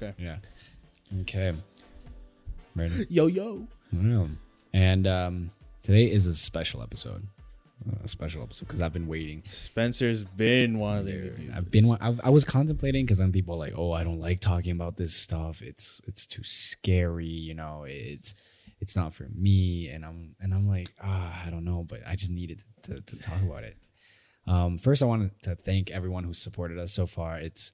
Okay. Yeah. Okay. Ready? Yo. Yeah. And today is a special episode. Because I've been waiting. Spencer's been wanting to do I've this. been. I was contemplating because then people are like, oh, I don't like talking about this stuff. It's too scary. You know, it's not for me. And I'm like, I don't know, but I just needed to talk about it. First, I wanted to thank everyone who supported us so far. It's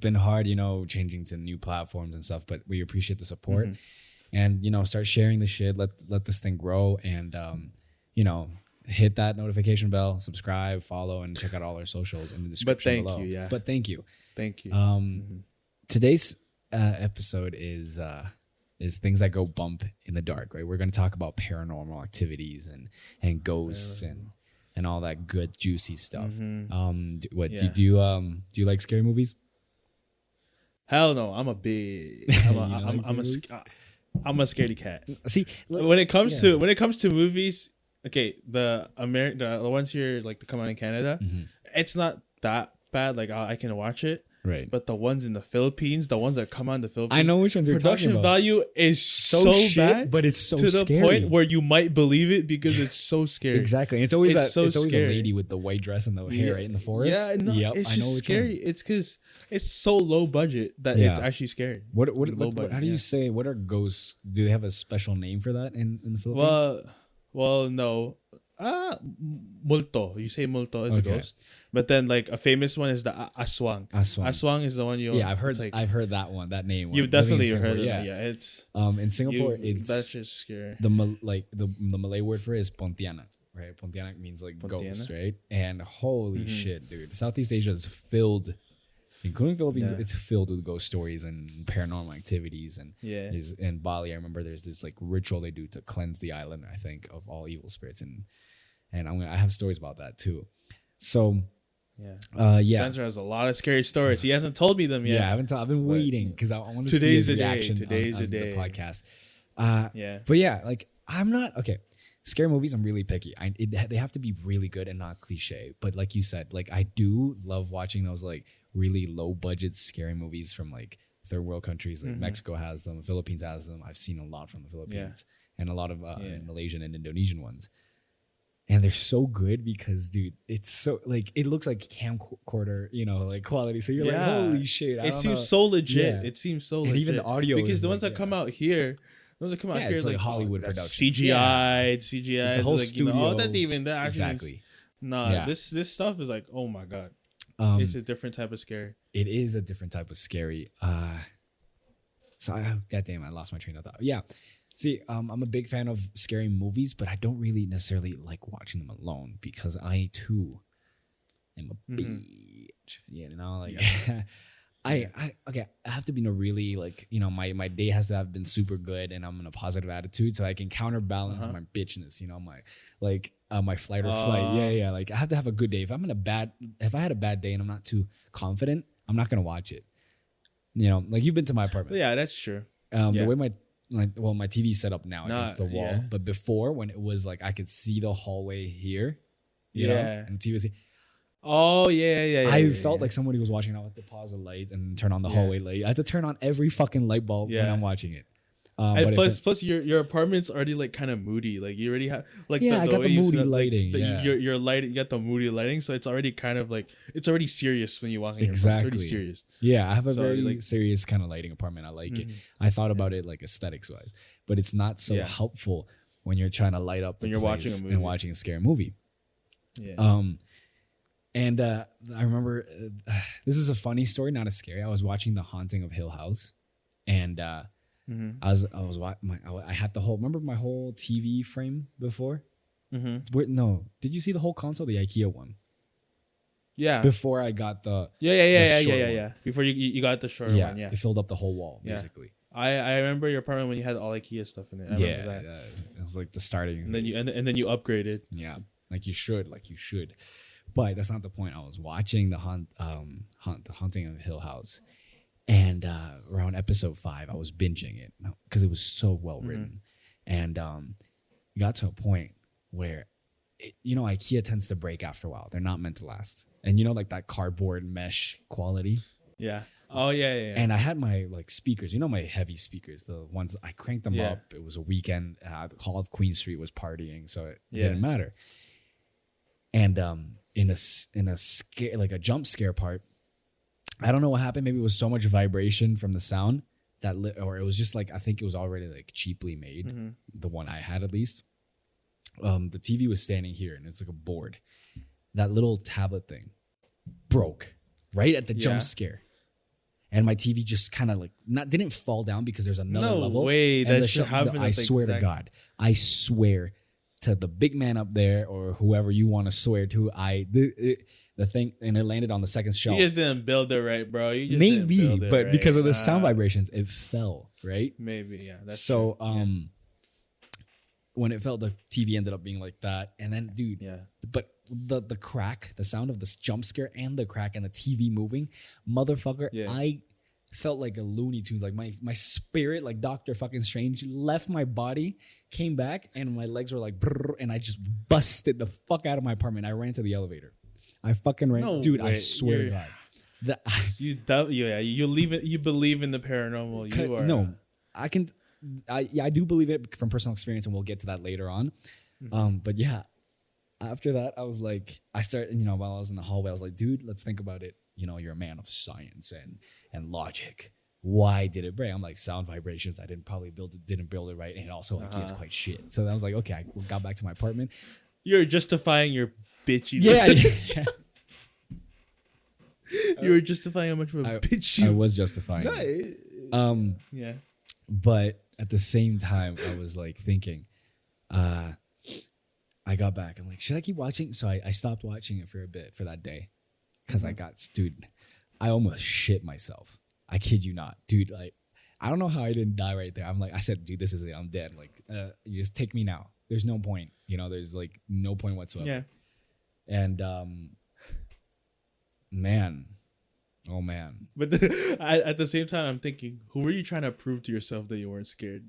been hard, you know, changing to new platforms and stuff, but we appreciate the support. And, you know, start sharing the shit. Let this thing grow, and you know, hit that notification bell, subscribe, follow, and check out all our socials in the description below. But thank you. Today's episode is things that go bump in the dark. Right, we're going to talk about paranormal activities and ghosts and all that good juicy stuff. Do you like scary movies? Hell no, I'm a scaredy cat. See, when it comes to movies, okay, the ones here like to come out in Canada, it's not that bad. Like I can watch it. Right. But the ones in the Philippines, the ones that come out in the Philippines, I know which ones you're talking about. Production value is so bad, but it's so to the scary. point where you might believe it because it's so scary. Exactly. It's always it's always scary. a lady with the white dress and the hair right in the forest. Yeah, no, it's just scary. It's because it's so low budget that it's actually scary. What how do you say? What are ghosts? Do they have a special name for that in the Philippines? Well, no. Multo. You say multo as a ghost. But then like a famous one is the aswang. Aswang is the one you. Yeah, I've heard that one. That name. You've definitely heard it. Yeah, it's in Singapore. That's just scary. The Malay word for it is Pontianak. Right, Pontianak means like ghost, right? And holy shit, dude, Southeast Asia is filled, including Philippines. It's filled with ghost stories and paranormal activities. And in Bali, I remember there's this like ritual they do to cleanse the island, I think, of all evil spirits, and I have stories about that too. So. Spencer has a lot of scary stories. He hasn't told me them yet. Yeah, I've been waiting because I wanted to see his reaction on the podcast. But yeah, like I'm not okay. Scary movies, I'm really picky. They have to be really good and not cliche. But like you said, like I do love watching those like really low budget scary movies from like third world countries. Like Mexico has them, Philippines has them. I've seen a lot from the Philippines and a lot of Malaysian and Indonesian ones. And they're so good because, dude, it's so like it looks like camcorder, you know, like quality. So you're like, holy shit! It seems so legit. Yeah. It seems so legit. And even the audio, because the ones that come out here, it's like Hollywood production, CGI. It's a whole studio. That actually exactly. This stuff is like, oh my god, it's a different type of scary. It is a different type of scary. Goddamn, I lost my train of thought. Yeah. See, I'm a big fan of scary movies, but I don't really necessarily like watching them alone because I too am a bitch. You know, like I have to be in a really like, you know, my day has to have been super good and I'm in a positive attitude so I can counterbalance my bitchness, you know, my flight or flight. Yeah. Like I have to have a good day. If I had a bad day and I'm not too confident, I'm not gonna watch it. You know, like you've been to my apartment. Yeah, that's true. The way my TV's set up now against the wall, but before when it was like I could see the hallway here, you know, and the TV was here. Oh yeah. I felt like somebody was watching. I had to pause the light and turn on the hallway light. I had to turn on every fucking light bulb when I'm watching it. And plus your apartment's already like kind of moody. Like you already have like I got the moody lighting. Your lighting, you got the moody lighting, so it's already kind of like it's already serious when you walk in. Exactly, it's already serious. Yeah, I have a very serious kind of lighting apartment. I like it. I thought about it like aesthetics wise, but it's not so helpful when you're trying to light up when you're watching a movie and watching a scary movie. Yeah. And I remember this is a funny story, not as scary. I was watching The Haunting of Hill House, and I had the whole. Remember my whole TV frame before? No, did you see the whole console, the IKEA one? Yeah. Before I got the yeah. Before you got the short one, yeah. It filled up the whole wall basically. I remember your apartment when you had all IKEA stuff in it. I remember that. It was like the starting. And then you upgraded. Yeah, like you should. But that's not the point. I was watching the Haunting of Hill House. And around episode 5, I was binging it because it was so well written. And it got to a point where, IKEA tends to break after a while. They're not meant to last. And like that cardboard mesh quality. Yeah. Oh yeah. And I had my like speakers, you know, my heavy speakers, the ones I cranked them up. It was a weekend. The Hall of Queen Street was partying, so it didn't matter. And in a scare, like a jump scare part, I don't know what happened. Maybe it was so much vibration from the sound that or it was just like, I think it was already like cheaply made. The one I had, at least. The TV was standing here, and it's like a board. That little tablet thing broke right at the jump scare. And my TV just kind of like didn't fall down because there's another level. No way. And That should happen. I swear to God. I swear to the big man up there, or whoever you want to swear to. The thing, and it landed on the second shelf. You just didn't build it right, bro. You just maybe, didn't build it but right. because of the sound vibrations, it fell, right? Maybe, yeah. That's so true. when it fell, the TV ended up being like that. And then, dude, but the crack, the sound of this jump scare and the crack and the TV moving, motherfucker, I felt like a Looney Tunes. Like my spirit, like Dr. fucking Strange, left my body, came back, and my legs were like, brrr, and I just busted the fuck out of my apartment. I ran to the elevator. I fucking ran. No dude, way. I swear to God. You leave it. You believe in the paranormal. You are. No, I do believe it from personal experience, and we'll get to that later on. But yeah, after that, I was like, I started, while I was in the hallway, I was like, dude, let's think about it. You're a man of science and logic. Why did it break? I'm like, sound vibrations. I didn't build it right, and also like it's quite shit. So I was like, okay, I got back to my apartment. You're justifying your bitchy. Yeah. You were justifying how much of a bitch you. I was justifying. Yeah. But at the same time, I was like thinking, I got back. I'm like, should I keep watching? So I stopped watching it for a bit for that day, because I almost shit myself. I kid you not, dude. Like, I don't know how I didn't die right there. I'm like, I said, dude, this is it. I'm dead. Like, you just take me now. There's no point. There's like no point whatsoever. Yeah. And man. Oh man. But at the same time, I'm thinking, who were you trying to prove to yourself that you weren't scared?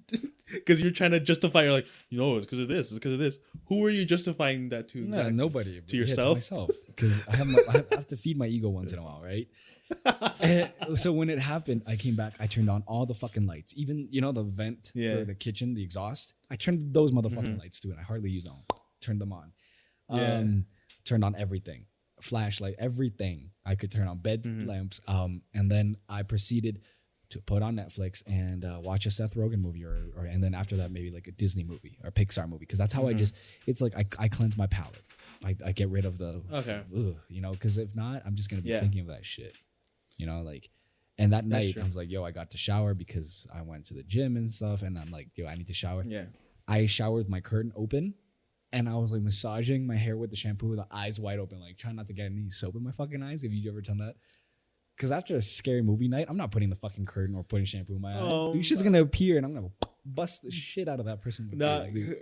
Because you're trying to justify. You're like, it's because of this. It's because of this. Who were you justifying that to? Exactly? Nobody. To yourself. To myself. Because I have to feed my ego once in a while, right? So when it happened, I came back. I turned on all the fucking lights, even the vent for the kitchen, the exhaust. I turned those motherfucking lights too, and I hardly use them. Turned them on. Turned on everything. Flashlight, everything I could turn on, bed lamps, and then I proceeded to put on Netflix and watch a Seth Rogen movie, or and then after that maybe like a Disney movie or Pixar movie, because that's how it's like I cleanse my palate. I get rid of the because if not, I'm just gonna be thinking of that shit, and that night I was like, I got to shower because I went to the gym and stuff, and I'm like, I need to shower. I showered with my curtain open. And I was like massaging my hair with the shampoo with the eyes wide open, like trying not to get any soap in my fucking eyes. Have you ever done that? Because after a scary movie night, I'm not putting the fucking curtain or putting shampoo in my eyes. Dude, shit's gonna appear, and I'm gonna bust the shit out of that person.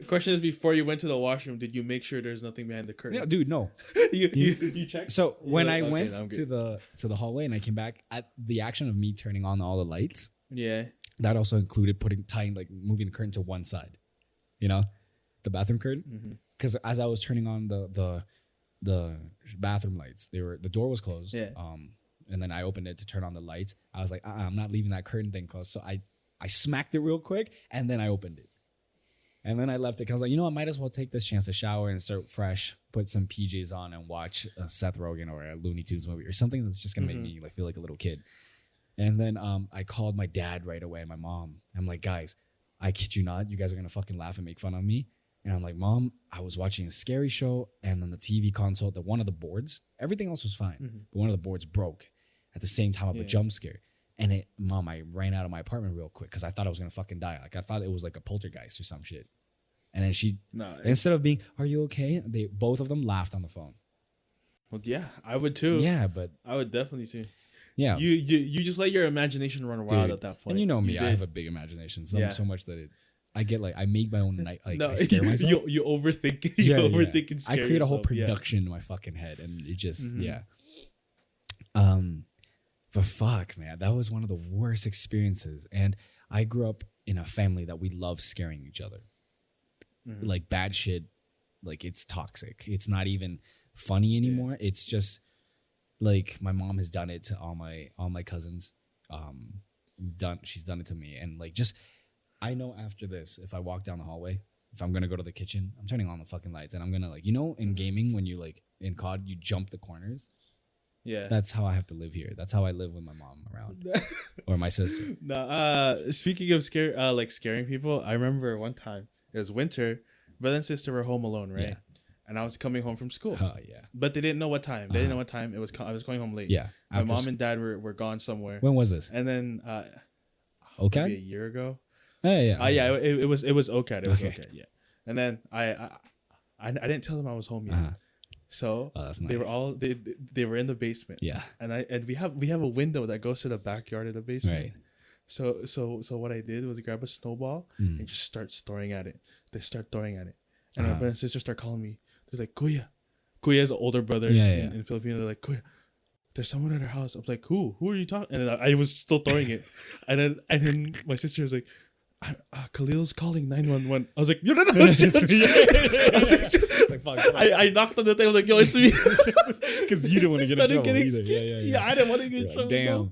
Question is, before you went to the washroom, did you make sure there's nothing behind the curtain? Yeah, dude, no. you checked. So when I went to the hallway and I came back, at the action of me turning on all the lights, that also included moving the curtain to one side, the bathroom curtain. Because as I was turning on the bathroom lights, the door was closed. And then I opened it to turn on the lights. I was like, I'm not leaving that curtain thing closed. So I smacked it real quick, and then I opened it. And then I left it. I was like, I might as well take this chance to shower and start fresh, put some PJs on, and watch a Seth Rogen or a Looney Tunes movie or something that's just gonna make me feel like a little kid. And then I called my dad right away and my mom. I'm like, guys, I kid you not, you guys are gonna fucking laugh and make fun of me. And I'm like, Mom, I was watching a scary show, and then the TV console, one of the boards, everything else was fine, but one of the boards broke at the same time of a jump scare. And Mom, I ran out of my apartment real quick because I thought I was gonna fucking die. Like, I thought it was like a poltergeist or some shit. And then instead of being, "Are you okay?" both of them laughed on the phone. Well, yeah, I would too. Yeah, but I would definitely too. Yeah, you just let your imagination run wild at that point. And me, I have a big imagination, so much that I get I make my own night. I scare myself. You overthink. You overthink and scare I create a whole yourself, production in my fucking head, and it just But fuck, man, that was one of the worst experiences. And I grew up in a family that we love scaring each other, like bad shit. Like, it's toxic. It's not even funny anymore. It's just like my mom has done it to all my cousins. she's done it to me, and like just I know after this, if I walk down the hallway, if I'm gonna go to the kitchen, I'm turning on the fucking lights, and I'm gonna like in gaming when you like in COD you jump the corners. Yeah, that's how I have to live here. That's how I live with my mom around or my sister. Speaking of scaring people, I remember one time it was winter, brother and sister were home alone, right? Yeah. And I was coming home from school. Oh yeah. But they didn't know what time. They didn't know what time it was. I was going home late. Yeah. My mom and dad were gone somewhere. When was this? And then okay. Maybe a year ago. Yeah. Yeah. It was okay. It was okay. Yeah. And then I didn't tell them I was home yet. So that's nice. They were all they were in the basement. Yeah. And we have a window that goes to the backyard of the basement. Right. So what I did was grab a snowball and just start throwing at it. They start throwing at it. And my brother and sister start calling me. They're like, Kuya. Kuya is an older brother in Filipino. They're like, Kuya, there's someone at our house. I'm like, who? Who are you talking? And then I was still throwing it. and then my sister was like, Khalil's calling 911. I was like, no. I knocked on the thing. I was like, yo, it's me. Because you didn't want to get in trouble either. Yeah, I didn't want to get in trouble. Damn.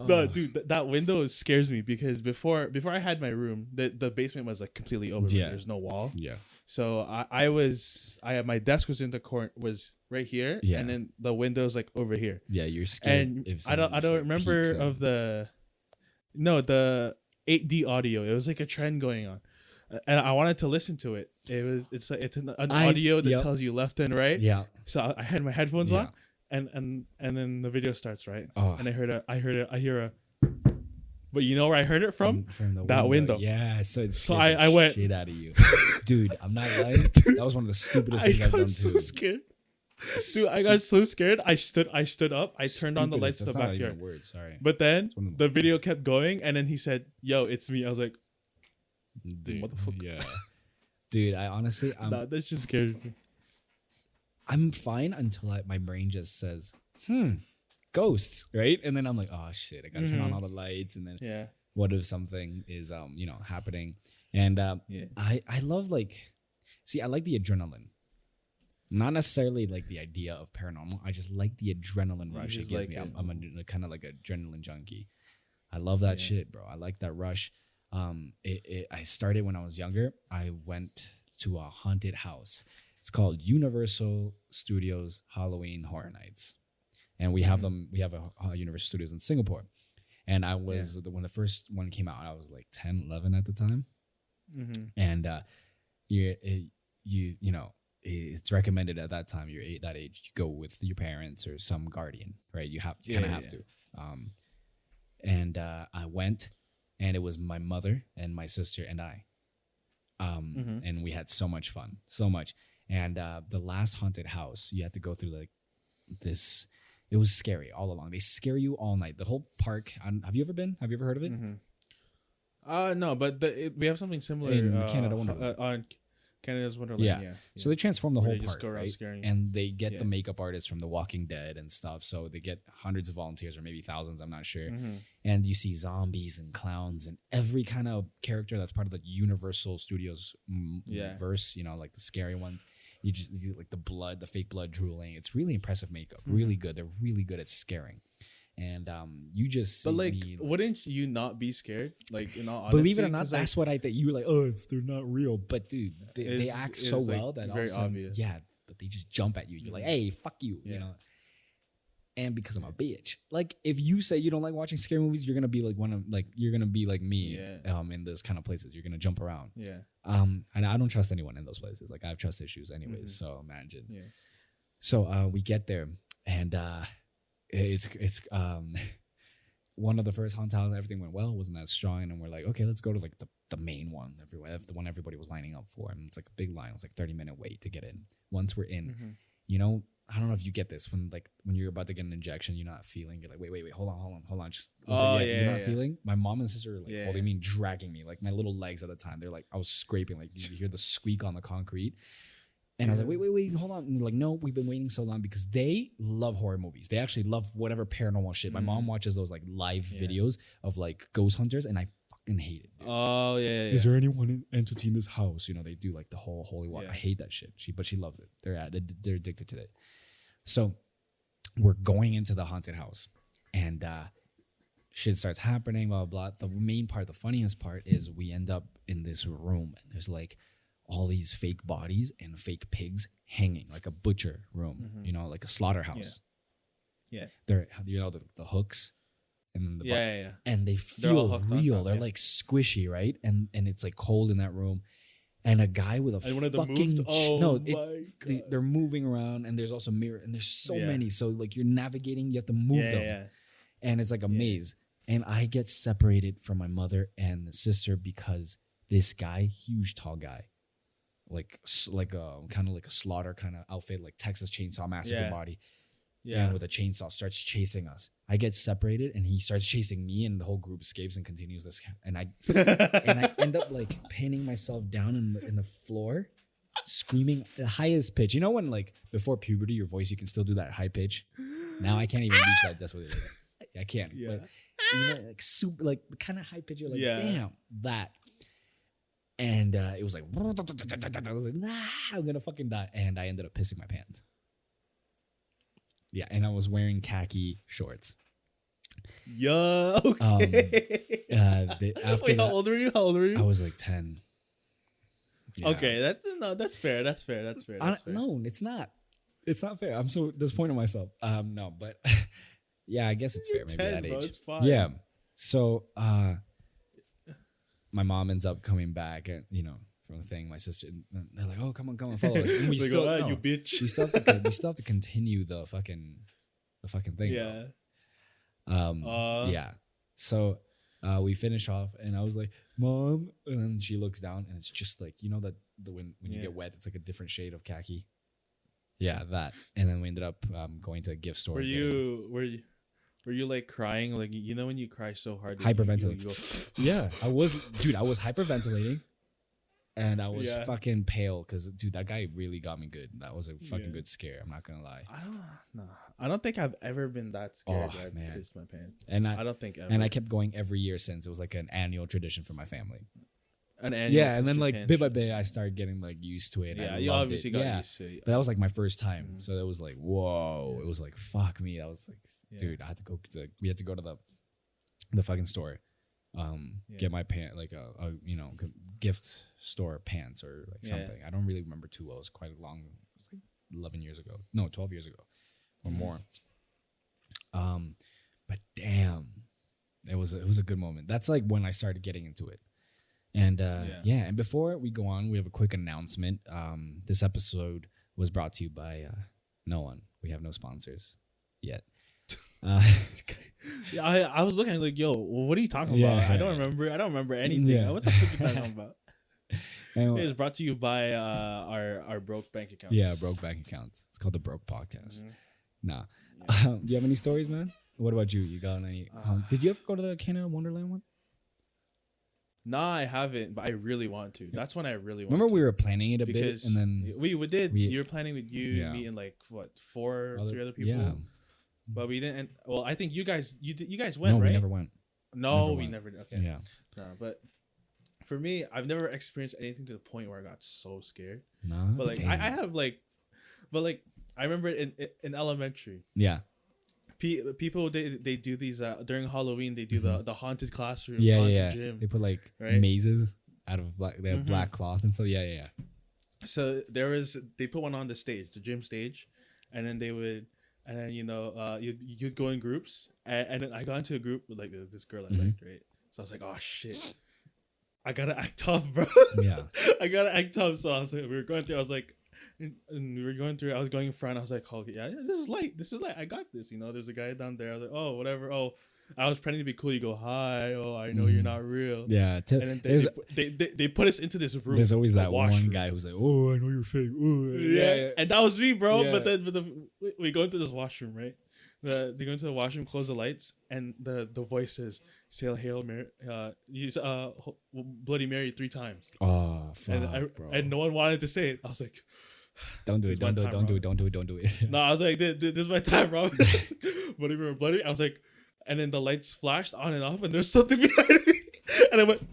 No, dude, that window scares me because before I had my room, the basement was like completely open. Yeah. There's no wall. Yeah. So my desk was in the corner, was right here, and then the window's like over here. Yeah, you're scared. And I don't remember of the 8D audio. It was like a trend going on, and I wanted to listen to it. It's an audio that tells you left and right. Yeah. So I had my headphones on, and then the video starts, right. Oh. And I hear a. But you know where I heard it from that window. Yeah, so I went shit out of you, dude. I'm not lying. That was one of the stupidest things I've done too. Scared. Dude, I got so scared. I stood up. I turned on the lights to the backyard. Not even a word, sorry. But then the video kept going, and then he said, "Yo, it's me." I was like, "Dude, motherfucker." Yeah, dude. I honestly, that just scared me. I'm fine until my brain just says, ghosts, right? And then I'm like, oh shit, I gotta turn on all the lights, and then what if something is happening? And I love I like the adrenaline. Not necessarily like the idea of paranormal. I just like the adrenaline rush it gives me. I'm a kind of like adrenaline junkie. I love that shit, bro. I like that rush. I started when I was younger. I went to a haunted house. It's called Universal Studios Halloween Horror Nights. And we have them. We have a Universal Studios in Singapore. And I was when the first one came out, I was like 10, 11 at the time. And you know, it's recommended at that time. You're that age, you go with your parents or some guardian, right? You have to. And I went, and it was my mother and my sister and I. And we had so much fun, so much. And the last haunted house, you had to go through like this. It was scary all along. They scare you all night. The whole park. Have you ever been? Have you ever heard of it? No, but we have something similar in Canada Wonderland. On Canada's Wonderland. Yeah. So they transform the whole park, go right? And they get the makeup artists from The Walking Dead and stuff. So they get hundreds of volunteers, or maybe thousands. I'm not sure. And you see zombies and clowns and every kind of character that's part of the Universal Studios verse. You know, like the scary ones. You like the fake blood drooling. It's really impressive makeup. Really good. They're really good at scaring. And you just but like wouldn't you not be scared? Like, in all honesty, believe it or not, that's what I think. You were like, oh, they're not real, but dude, they act so well that very obvious. Yeah, but they just jump at you. You're like, hey, fuck you, you know. And because I'm a bitch, like if you say you don't like watching scary movies, you're gonna be like you're gonna be like me. In those kind of places, you're gonna jump around. And I don't trust anyone in those places. Like I have trust issues, anyways. So imagine. So we get there, and it's one of the first haunted houses. Everything went well, wasn't that strong, and we're like, okay, let's go to like the main one, the one everybody was lining up for, and it's like a big line. It was like 30-minute wait to get in. Once we're in, you know, I don't know if you get this when you're about to get an injection, you're not feeling. You're like, wait, hold on, just you're not feeling. My mom and sister were like holding me, and dragging me, like my little legs at the time. They're like, I was scraping, like you hear the squeak on the concrete. And I was like, wait, hold on. And they're like, no, we've been waiting so long because they love horror movies. They actually love whatever paranormal shit. My mom watches those like live videos of like ghost hunters, and I fucking hate it. Dude. Oh yeah. Is there anyone entity in this house? You know, they do like the whole holy water. I hate that shit. But she loves it. They're addicted to it. So we're going into the haunted house, and shit starts happening, blah, blah, blah. The main part, the funniest part is we end up in this room and there's like all these fake bodies and fake pigs hanging, like a butcher room, like a slaughterhouse. Yeah. They're, the hooks and then yeah. And they feel real. They're like squishy, right? And it's like cold in that room. And a guy with a fucking they're moving around, and there's also a mirror, and there's so many. So like you're navigating, you have to move them. Yeah. And it's like a maze. And I get separated from my mother and the sister because this guy, huge tall guy, like kind of like a slaughter kind of outfit, like Texas Chainsaw Massacre body. Yeah. And with a chainsaw starts chasing us. I get separated and he starts chasing me, and the whole group escapes and continues this. And I end up like pinning myself down in the floor, screaming the highest pitch. You know when like before puberty, your voice, you can still do that high pitch. Now I can't even reach that. That's what it is. I can't. Yeah. But like super, like the kind of high pitch. You're like, damn that. And it was like, I was like, nah, I'm gonna fucking die. And I ended up pissing my pants. Yeah, and I was wearing khaki shorts. Yo, okay. Wait, how old were you? I was like 10. Yeah. Okay, that's fair. No, it's not. It's not fair. I'm so disappointed in myself. No, but yeah, I guess it's fair. Maybe 10, that age. Bro, it's fine. Yeah. So, my mom ends up coming back, and from the thing, my sister, and they're like, "Oh, come on, follow us." And we still, you bitch. We still have to continue the fucking thing. Yeah. Yeah. So, we finish off, and I was like, "Mom," and then she looks down, and it's just like that when you get wet, it's like a different shade of khaki. Yeah, that. And then we ended up going to a gift store. Were you like crying? Like when you cry so hard, hyperventilating. Yeah, I was hyperventilating. And I was fucking pale because, dude, that guy really got me good. That was a fucking good scare. I'm not gonna lie. I don't think I've ever been that scared. Oh, man. I pissed my pants. And I don't think ever. And I kept going every year since. It was like an annual tradition for my family. An annual. Yeah, and then like bit by bit, I started getting like used to it. Yeah, you obviously got used to it. But that was like my first time, so it was like, whoa! It was like, fuck me. I was like, dude, I had to go. We had to go to the fucking store. Get my pant like a gift store pants or like something. I don't really remember too well. It was quite a long. It was like 11 years ago. No, 12 years ago or more. But damn, it was a good moment. That's like when I started getting into it. And and before we go on, we have a quick announcement. This episode was brought to you by no one. We have no sponsors yet. Yeah, I was looking like, yo, what are you talking about? I don't remember anything. Yeah. What the fuck are you talking about? It is brought to you by our broke bank accounts. Yeah, broke bank accounts. It's called the Broke Podcast. Nah. Do you have any stories, man? What about you? You got any? Did you ever go to the Canada Wonderland one? Nah, I haven't, but I really want to. That's when I really want Remember to. we were planning it a bit, and then we did. You were planning with you, me, and like three other people. Yeah. But we didn't. Well, I think you guys went, right? No, we never went. No, we never. Okay. Yeah. No, but for me, I've never experienced anything to the point where I got so scared. No. But like, I have like, but like, I remember in elementary. Yeah. People they do these during Halloween. They do the haunted classroom. Yeah. Gym, they put like mazes out of black. They have black cloth and so yeah. So they put one on the stage, the gym stage, and then they would. And then you'd go in groups, and then I got into a group with like this girl I liked, right? So I was like, oh shit, I gotta act tough, bro. Yeah, I gotta act tough. So I was like, we were going through. I was like, and we were going through. I was going in front. I was like, oh yeah, this is light. I got this. There's a guy down there. I was like, oh whatever. Oh, I was pretending to be cool. You go, hi. Oh, I know you're not real. Yeah. And then they put us into this room. There's always that one guy who's like, oh, I know you're fake. Ooh, yeah. And that was me, bro. Yeah. But we go into this washroom, right? They go into the washroom, close the lights, and the voice says, "Say Hail Mary, use Bloody Mary 3 times." Oh, fuck, bro. And no one wanted to say it. I was like, Don't do it. Don't do it. No, I was like, this is my time, bro. Bloody Mary, bloody. I was like. And then the lights flashed on and off, and there's something behind me. And I went,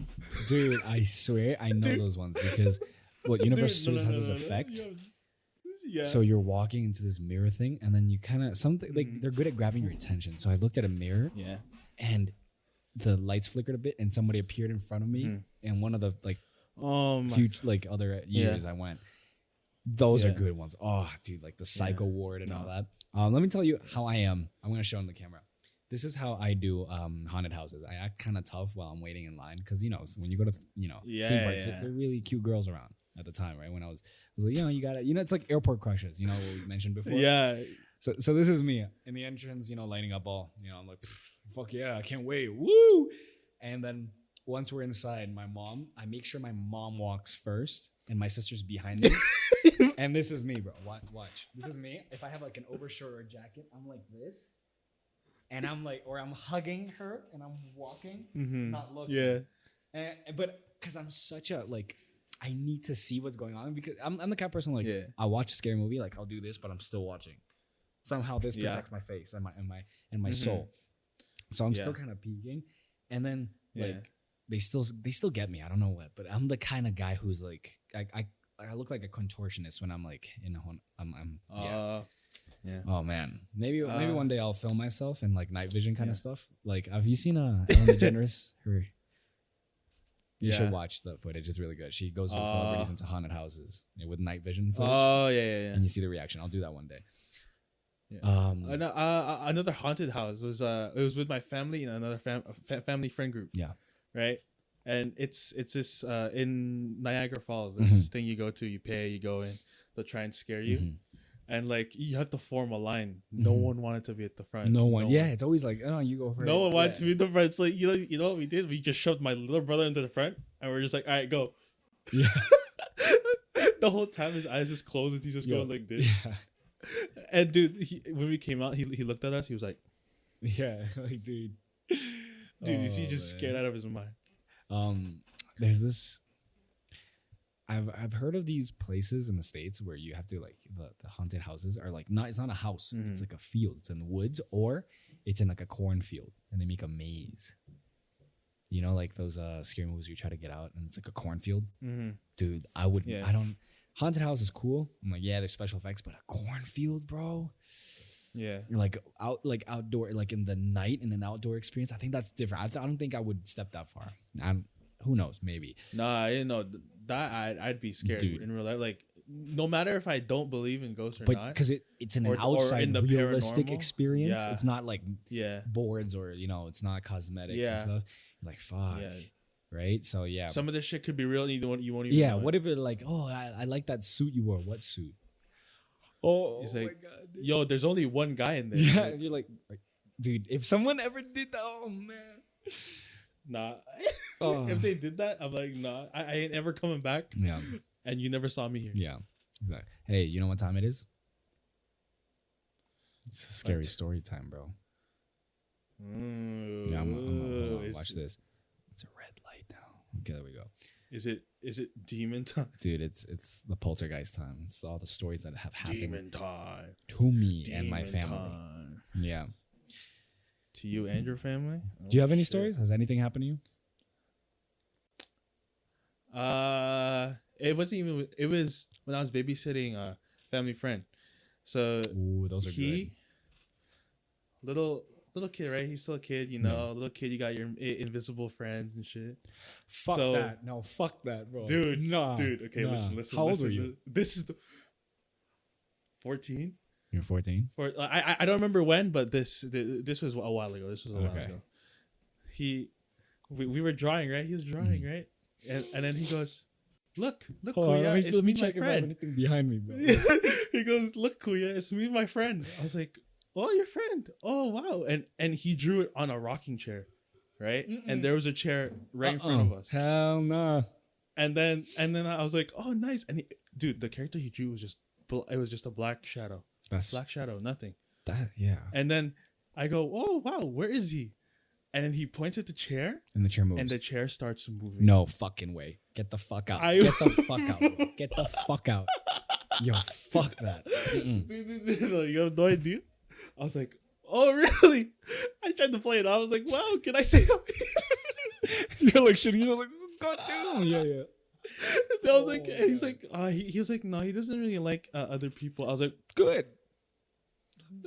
dude, I swear I know those ones because Universal Studios has this effect. Yeah. So you're walking into this mirror thing, and then you kind of something like they're good at grabbing your attention. So I looked at a mirror, yeah, and the lights flickered a bit and somebody appeared in front of me. And one of the like few like other years I went. Those are good ones. Oh, dude, like the Psycho Ward and all that. Let me tell you how I am. I'm gonna show on the camera. This is how I do haunted houses. I act kind of tough while I'm waiting in line because, you know, when you go to, you know, theme parks, they're really cute girls around at the time, right? When I was like, you know, you gotta, you know, it's like airport crushes, you know, what we mentioned before. Yeah. So this is me in the entrance, you know, lighting up all, you know, I'm like, fuck yeah, I can't wait. Woo! And then once we're inside, I make sure my mom walks first and my sister's behind me. And this is me, bro. Watch. This is me. If I have like an overshirt or a jacket, I'm like this. And I'm like, or I'm hugging her and I'm walking, not looking. Yeah. But because I'm such a, like, I need to see what's going on because I'm the kind of person like, I'll watch a scary movie, like I'll do this, but I'm still watching. Somehow this protects my face and my soul. So I'm still kind of peeking. And then like they still get me. I don't know what, but I'm the kind of guy who's like, I look like a contortionist when I'm like in a Oh man, maybe one day I'll film myself in like night vision kind of stuff. Like, have you seen Ellen DeGeneres? You should watch the footage. It's really good. She goes with celebrities into haunted houses with night vision footage. Oh yeah. And you see the reaction. I'll do that one day. Yeah. Another haunted house was it was with my family and another family friend group. Yeah. Right. And it's this in Niagara Falls. There's this thing you go to, you pay, you go in. They'll try and scare you. And like you have to form a line. No one wanted to be at the front. No one. Yeah, it's always like, oh, you go first. No one wanted to be at the front. It's like you know what we did? We just shoved my little brother into the front, and we're just like, all right, go. Yeah. The whole time his eyes just closed and he's just going like this. Yeah. And dude, when we came out, he looked at us. He was like, yeah, like dude, he's just scared out of his mind. There's this. I've heard of these places in the States where you have to like the haunted houses are like it's not a house, it's like a field. It's in the woods or it's in like a cornfield and they make a maze. You know, like those scary movies you try to get out and it's like a cornfield. Dude, I don't haunted house is cool. I'm like, yeah, there's special effects, but a cornfield, bro. Yeah. Like outdoor, like in the night in an outdoor experience. I think that's different. I don't think I would step that far. Who knows? Maybe. Nah, I know that I'd be scared in real life. Like, no matter if I don't believe in ghosts or not, because it's an outside in the realistic experience. Yeah. It's not like boards or it's not cosmetics and stuff. You're like fuck, right? So some of this shit could be real. And you won't even. Yeah. What if it like I like that suit you wore? What suit? Oh, he's like, my God, yo, there's only one guy in there. Yeah, and you're like, dude, if someone ever did that, oh man. Nah. If they did that, I'm like, nah, I ain't ever coming back. Yeah. And you never saw me here. Yeah. Exactly. Hey, you know what time it is? It's a scary story time, bro. Yeah, I'm watch this. It's a red light now. Okay, there we go. Is it demon time? Dude, it's the poltergeist time. It's all the stories that have happened demon time to me and my family. Time. Yeah. To you and your family? Do you have any stories? Has anything happened to you? It wasn't even. It was when I was babysitting a family friend. So those are good. Little kid, right? He's still a kid, little kid. You got your invisible friends and shit. Fuck that. No, fuck that, bro. Dude, no. Dude, okay, listen. How old were you? This is 14. You're 14? I don't remember when, but this was a while ago. This was a while ago. We were drawing, right? He was drawing, right? And then he goes, look, Kuya, it's me, my friend. If I have anything behind me, bro. He goes, look, Kuya, it's me, my friend. I was like, oh, your friend. Oh, wow. And he drew it on a rocking chair, right? And there was a chair right in front of us. Hell no. And then I was like, oh, nice. And dude, the character he drew was just a black shadow. Black shadow, nothing. And then I go, oh wow, where is he? And then he points at the chair, and the chair moves, and the chair starts moving. No fucking way! Get the fuck out! Get the fuck out! Bro. Get the fuck out! Yo, fuck that! Dude, you have no idea. I was like, oh really? I tried to play it. I was like, wow, can I say something? You're like shitting. You're like, god damn! Yeah. I was like, and he's like, he was like, no, he doesn't really like other people. I was like, good.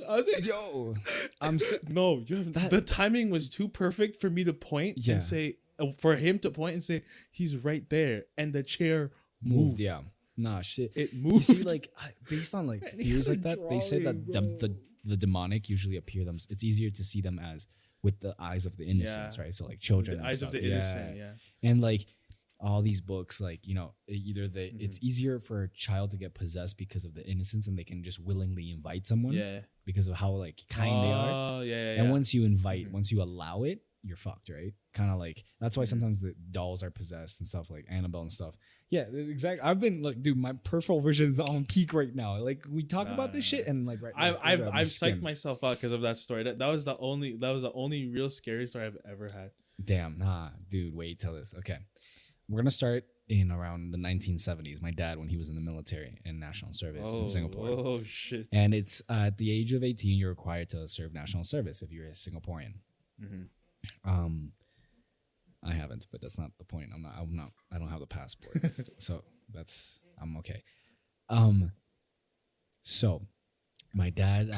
I was like, yo, no, you have the timing was too perfect for me to point and say, for him to point and say he's right there, and the chair moved. Yeah, nah, shit, it moved. You see, like based on like fears like that, they said that the demonic usually appear them. It's easier to see them as with the eyes of the innocents, right? So like children, the eyes of the innocent, and like all these books, like, you know, either it's easier for a child to get possessed because of the innocence, and they can just willingly invite someone, because of how like kind they are. And once you invite, once you allow it, you're fucked, right? Kind of like that's why sometimes the dolls are possessed and stuff, like Annabelle and stuff. Yeah, exactly. I've been like, dude, my peripheral vision is on peak right now. Like we talk about this shit, and like I've psyched myself out because of that story. That was the only real scary story I've ever had. Damn, nah, dude, wait till this. Okay, we're gonna start in around the 1970s. My dad, when he was in the military in national service in Singapore. Oh shit! And it's at the age of 18, you're required to serve national service if you're a Singaporean. I haven't, but that's not the point. I don't have the passport. So I'm okay. So my dad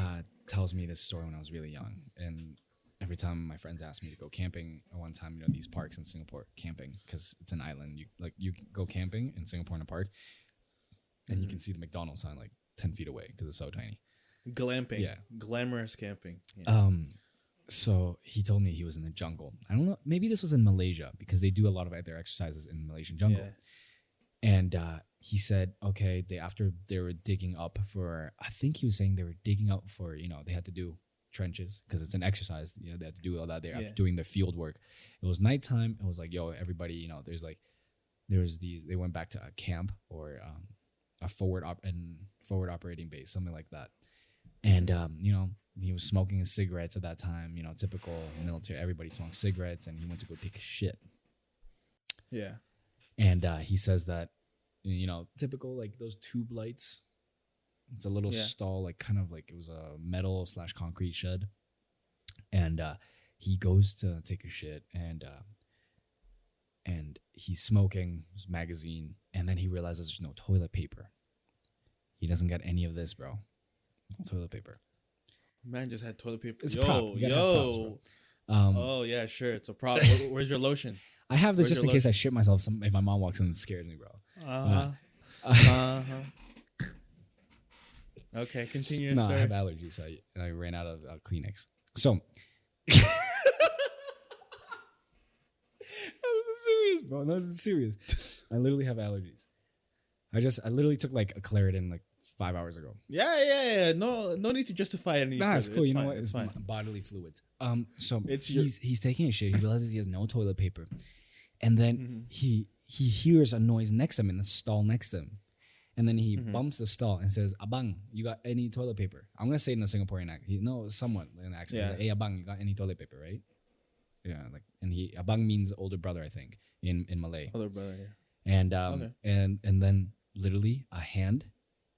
tells me this story when I was really young, and every time my friends ask me to go camping, one time, you know, these parks in Singapore, camping, because it's an island, you can go camping in Singapore in a park, and you can see the McDonald's sign like 10 feet away because it's so tiny. Glamping. Yeah. Glamorous camping. Yeah. So he told me he was in the jungle. I don't know. Maybe this was in Malaysia, because they do a lot of their exercises in the Malaysian jungle. Yeah. And he said, okay, after they were digging up for, I think he was saying they were digging up for, you know, they had to do trenches because it's an exercise. You know, they had to do all that there after doing their field work. It was nighttime. It was like, yo, everybody, you know, they went back to a camp or a forward operating base, something like that. And, you know, he was smoking his cigarettes at that time, you know, typical military, everybody smokes cigarettes, and he went to go take a shit. Yeah. And he says that, you know, typical, like those tube lights, it's a little stall, like kind of like it was a metal / concrete shed. And he goes to take a shit, and he's smoking his magazine, and then he realizes there's no toilet paper. He doesn't get any of this, bro. No toilet paper. Man just had toilet paper. It's a prop. Yo. Oh yeah, sure. It's a prop. Where's your lotion? I have this just in case I shit myself. If my mom walks in and scares me, bro. Okay, continue. No, I have allergies. So I ran out of Kleenex. So this is serious, bro. No, this is serious. I literally have allergies. I literally took like a Claritin like 5 hours ago. Yeah. No need to justify anything. Nah, it's cool. You know what? It's fine. Bodily fluids. So he's taking a shit. He realizes he has no toilet paper, and then he hears a noise next to him in the stall next to him, and then he bumps the stall and says, "Abang, you got any toilet paper?" I'm gonna say it in a Singaporean accent. Somewhat in an accent. He's like, "Hey, Abang, you got any toilet paper?" Right? Yeah, like, and Abang means older brother, I think, in Malay. Older brother, yeah. And and then literally a hand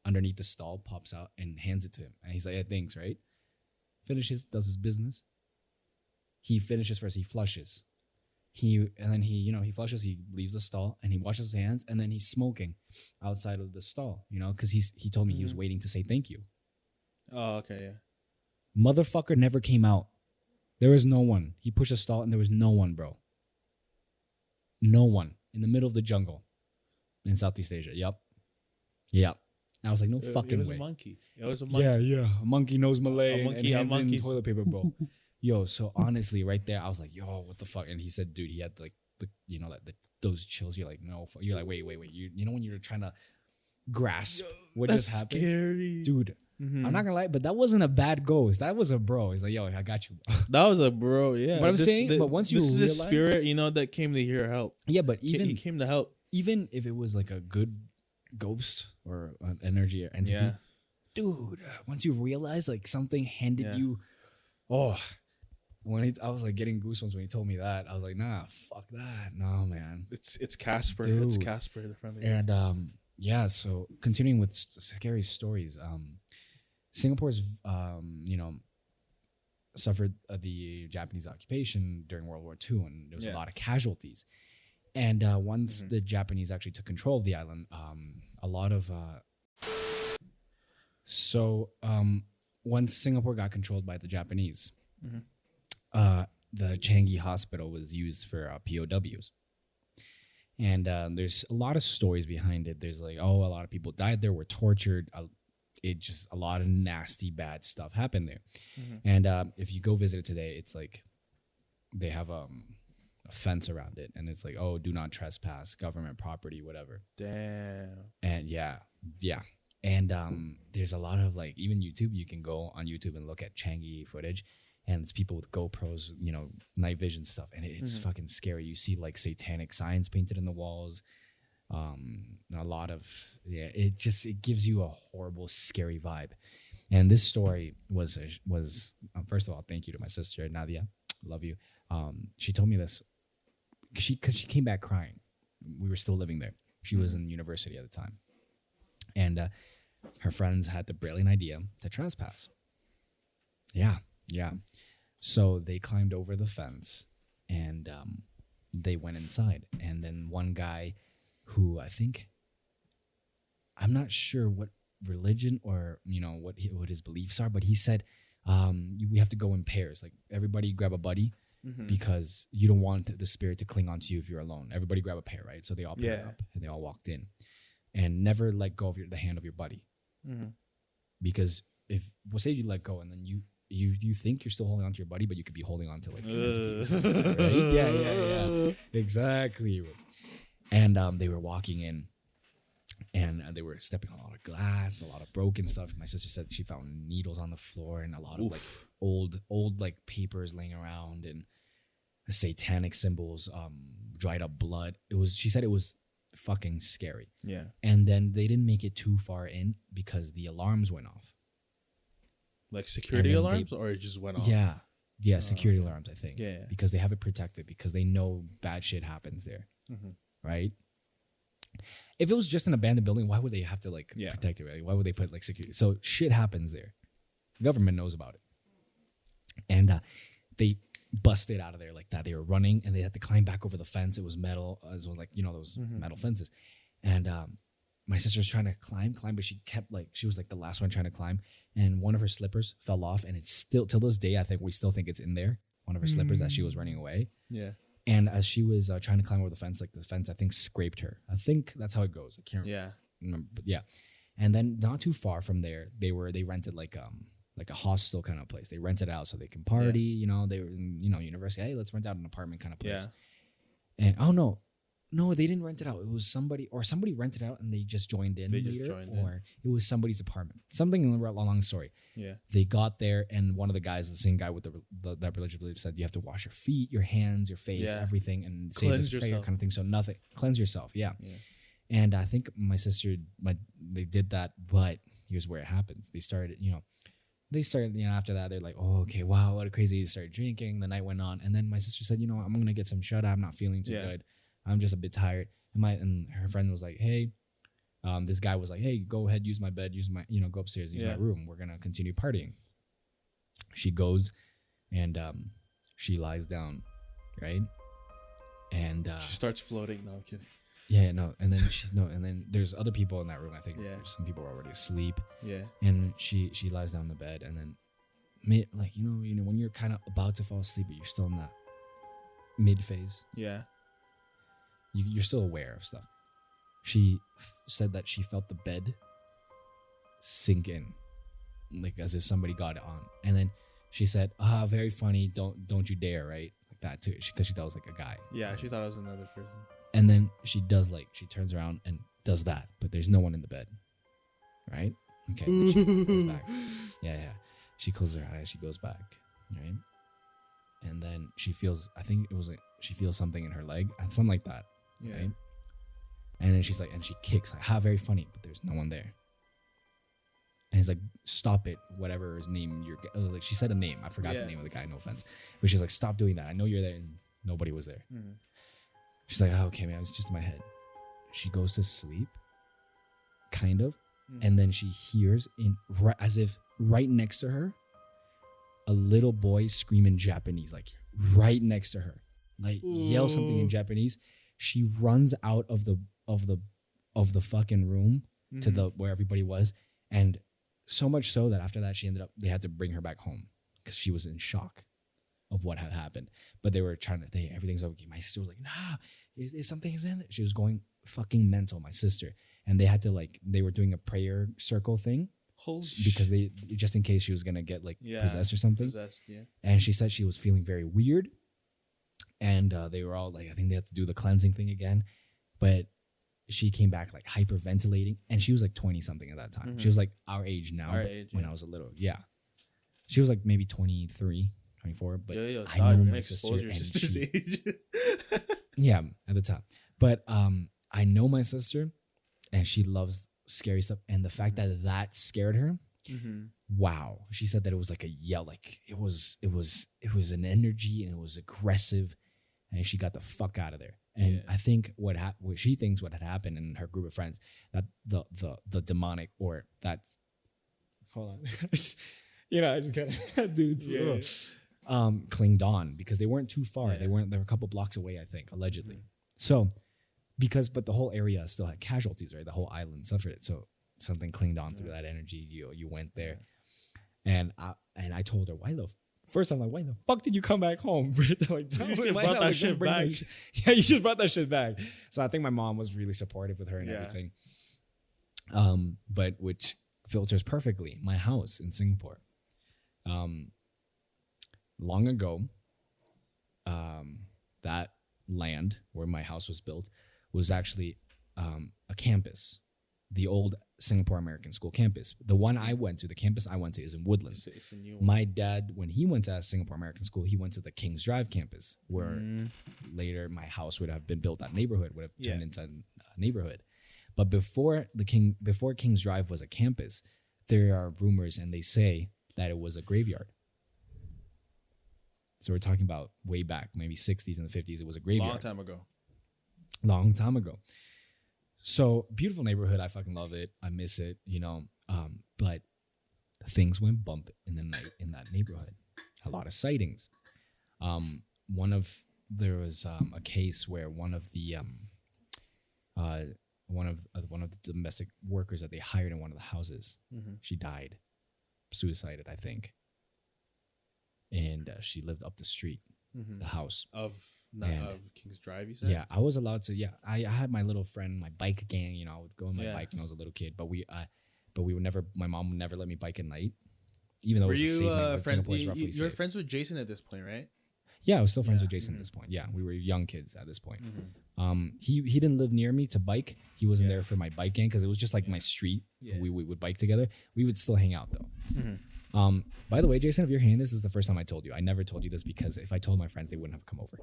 underneath the stall pops out and hands it to him, and he's like, "Yeah, thanks." Right? Finishes, does his business. He finishes first. He flushes. He flushes. He leaves the stall and he washes his hands, and then he's smoking outside of the stall. You know, because he told me he was waiting to say thank you. Oh, okay, yeah. Motherfucker never came out. There was no one. He pushed a stall and there was no one, bro. No one in the middle of the jungle in Southeast Asia. Yep. I was like, no fucking way. It was a monkey. Yeah. A monkey knows Malay and hands in toilet paper, bro. Yo, so honestly, right there, I was like, yo, what the fuck? And he said, dude, he had like those chills. You're like, no. You're like, wait. You know when you're trying to grasp what just happened? Scary. Dude. Mm-hmm. I'm not gonna lie, but that wasn't a bad ghost. That was a bro. He's like, yo, I got you, bro. That was a bro, yeah. But I'm saying, but once you realize, this is a spirit, you know, that came to hear help. Yeah, but he came to help. Even if it was like a good ghost or an energy or entity, dude, once you realize like something handed you, I was like getting goosebumps when he told me that. I was like, nah, fuck that, no, man. It's Casper. Dude. It's Casper, the friendly. And so continuing with scary stories, Singapore's suffered the Japanese occupation during World War II, and there was a lot of casualties. And once the Japanese actually took control of the island, a lot of once Singapore got controlled by the Japanese, Mm-hmm. the Changi Hospital was used for POWs. And there's a lot of stories behind it. There's like, oh, a lot of people died there, were tortured. A lot of nasty, bad stuff happened there. Mm-hmm. And if you go visit it today, it's like they have a fence around it. And it's like, oh, do not trespass, government property, whatever. Damn. And yeah. And there's a lot of like, even YouTube, you can go on YouTube and look at Changi footage. And it's people with GoPros, you know, night vision stuff. And it's fucking scary. You see like satanic signs painted in the walls. A lot of, it gives you a horrible, scary vibe. And this story was first of all, thank you to my sister, Nadia. Love you. She told me this because she came back crying. We were still living there. She was in university at the time. And her friends had the brilliant idea to trespass. Yeah. So they climbed over the fence and they went inside. And then one guy who I'm not sure what religion or, you know, what his beliefs are, but he said we have to go in pairs. Like everybody grab a buddy because you don't want the spirit to cling onto you if you're alone. Everybody grab a pair, right? So they all paired up and they all walked in. And never let go of the hand of your buddy. Mm-hmm. Because say you let go and then you think you're still holding on to your buddy, but you could be holding on to like an entity or something, right? Yeah. Exactly. And they were walking in and they were stepping on a lot of glass, a lot of broken stuff. My sister said she found needles on the floor and a lot of like old like papers laying around and satanic symbols, dried up blood. She said it was fucking scary. Yeah. And then they didn't make it too far in because the alarms went off. Like security alarms, or it just went off? Yeah, security alarms, I think. Yeah. Because they have it protected because they know bad shit happens there. Mm-hmm. Right? If it was just an abandoned building, why would they have to like protect it? Right? Why would they put like security? So shit happens there. The government knows about it. And they busted out of there like that. They were running and they had to climb back over the fence. It was metal. It was like, you know, those metal fences. And my sister was trying to climb, but she was like the last one trying to climb. And one of her slippers fell off. And it's still, till this day, I think we still think it's in there. One of her slippers as she was running away. Yeah. And as she was trying to climb over the fence, like the fence, I think, scraped her. I think that's how it goes. I can't remember. But yeah. And then not too far from there, they rented like a hostel kind of place. They rented out so they can party. You know, they were in, you know, university. Hey, let's rent out an apartment kind of place. Yeah. And no, they didn't rent it out. It was somebody rented out and they just joined in or it was somebody's apartment. Something along the story. Yeah. They got there and one of the guys, the same guy with that religious belief, said you have to wash your feet, your hands, your face, everything, and say this prayer kind of thing. So nothing. Cleanse yourself. Yeah. And I think my sister, they did that, but here's where it happens. They started, after that, they're like, oh, okay, wow, what a crazy. They started drinking. The night went on. And then my sister said, I'm going to get some shut eye. I'm not feeling too good. I'm just a bit tired. And her friend was like, hey, this guy was like, hey, go ahead, use my bed, go upstairs, use my room. We're going to continue partying. She goes and she lies down, right? And she starts floating. No, I'm kidding. Yeah, no. And then there's other people in that room. I think some people are already asleep. Yeah. And she lies down in the bed and then when you're kind of about to fall asleep, but you're still in that mid phase. Yeah. You're still aware of stuff. She said that she felt the bed sink in, like as if somebody got it on. And then she said, very funny. Don't you dare, right? Like that too. Because she thought it was like a guy. Yeah, she thought it was another person. And then she turns around and does that, but there's no one in the bed. Right? Okay. She goes back. Yeah. She closes her eyes. She goes back. Right? And then she feels, I think it was like, she feels something in her leg. Something like that. Yeah. Right? And then she's like, and she kicks, like, very funny, but there's no one there. And he's like, stop it, whatever his name, like she said a name. I forgot the name of the guy, no offense. But she's like, stop doing that. I know you're there. And nobody was there. Mm-hmm. She's like, okay, man, it's just in my head. She goes to sleep, kind of. Mm-hmm. And then she hears, as if right next to her, a little boy scream in Japanese, like right next to her, like yell something in Japanese. She runs out of the fucking room to where everybody was and So much so that after that, they had to bring her back home because she was in shock of what had happened. But they were trying to say everything's okay. My sister was like, nah, is something is in it. She was going fucking mental, my sister. And they had to they were doing a prayer circle thing. Because they, just in case she was gonna get possessed or something. Possessed, yeah. And she said she was feeling very weird. And they were all I think they had to do the cleansing thing again. But she came back hyperventilating, and she was 20 something at that time. She was our age now, when I was a little, she was maybe 23, 24. But I know my sister, your sister's age. Yeah, at the time. But I know my sister, and she loves scary stuff, and the fact that scared her. Wow, she said that it was like a yell, it was an energy, and it was aggressive, and she got the fuck out of there. And I think what she thinks what had happened in her group of friends, that the demonic, or that's, hold on, I just gotta clinged on, because they weren't too far. They were a couple blocks away, I think, allegedly. So but the whole area still had casualties, right? The whole island suffered it. So something clinged on through that energy. You went there, and I told her, why the fuck did you come back home? You just brought that shit back. Yeah, you just brought that shit back. So I think my mom was really supportive with her and everything. But which filters perfectly my house in Singapore. Long ago, that land where my house was built was actually a campus, the old Singapore American School campus. The one I went to, the campus I went to, is in Woodlands. It's a new one. My dad, when he went to Singapore American School, he went to the Kings Drive campus, where later my house would have been built. That neighborhood would have turned into a neighborhood. But before Kings Drive was a campus, there are rumors, and they say that it was a graveyard. So we're talking about way back, maybe 60s and the 50s. It was a graveyard. Long time ago. So beautiful neighborhood. I fucking love it. I miss it, but things went bump in the night in that neighborhood. A lot of sightings. There was a case where one of the domestic workers that they hired in one of the houses, she died, suicided, I think. And she lived up the street, the house of Kings Drive, you said? Yeah, I was allowed to. Yeah, I had my little friend, my bike gang. I would go on my bike when I was a little kid. But we would never. My mom would never let me bike at night, even though it was a safe neighborhood. You were friends with Jason at this point, right? Yeah, I was still friends with Jason at this point. Yeah, we were young kids at this point. He didn't live near me to bike. He wasn't there for my bike gang, because it was just my street. We would bike together. We would still hang out though. By the way, Jason, if you're hearing this is the first time I told you. I never told you this, because if I told my friends, they wouldn't have come over.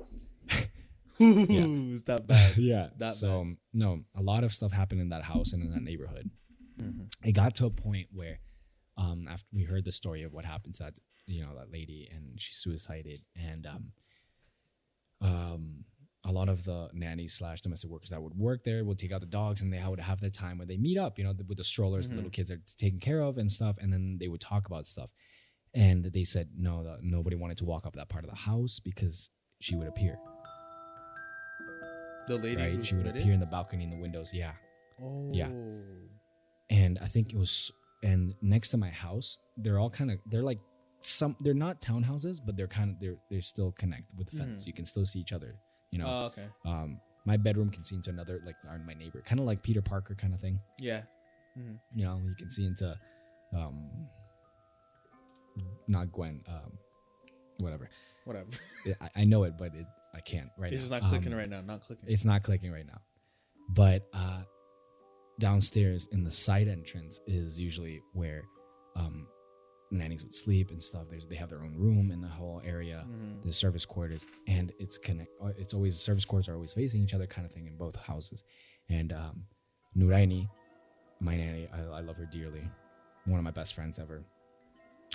Is that bad? Yeah. No, a lot of stuff happened in that house and in that neighborhood. It got to a point where, after we heard the story of what happened to that lady, and she suicided, and a lot of the nannies / domestic workers that would work there would take out the dogs, and they would have their time where they meet up, with the strollers, the little kids are taken care of and stuff. And then they would talk about stuff. And they said, nobody wanted to walk up that part of the house because she would appear. The lady, right? She would appear in the balcony, in the windows. Yeah. Oh. Yeah. And I think it was, and next to my house, they're not townhouses, but they're still connected with the fence. You can still see each other. Oh, okay. My bedroom can see into another, my neighbor, kind of like Peter Parker kind of thing. Yeah. You can see into, not Gwen, whatever. I know it, but I can't right now. It's just not clicking right now. Not clicking. It's not clicking right now. But downstairs in the side entrance is usually where nannies would sleep and stuff. They have their own room in the whole area, the service quarters, and it's always, service quarters are always facing each other, kind of thing, in both houses. And Nuraini, my nanny, I love her dearly, one of my best friends ever.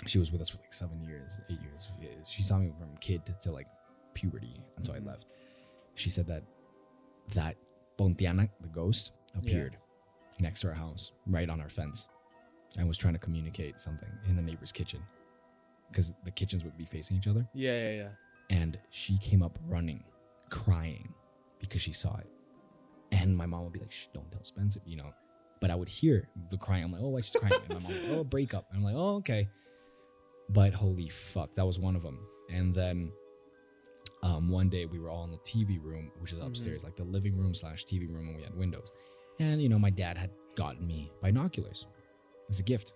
She was with us for 7 years, 8 years. She saw me from kid to puberty until I left. She said that Pontianak, the ghost, appeared next to our house, right on our fence, and was trying to communicate something in the neighbor's kitchen, because the kitchens would be facing each other. Yeah. And she came up running, crying, because she saw it. And my mom would be like, "Shh, don't tell Spencer," but I would hear the crying. I'm like, oh, why she's crying? And my mom, oh, break up. And I'm like, oh, okay. But holy fuck, that was one of them. And then one day we were all in the TV room, which is upstairs, like the living room / TV room, and we had windows. And, my dad had gotten me binoculars as a gift.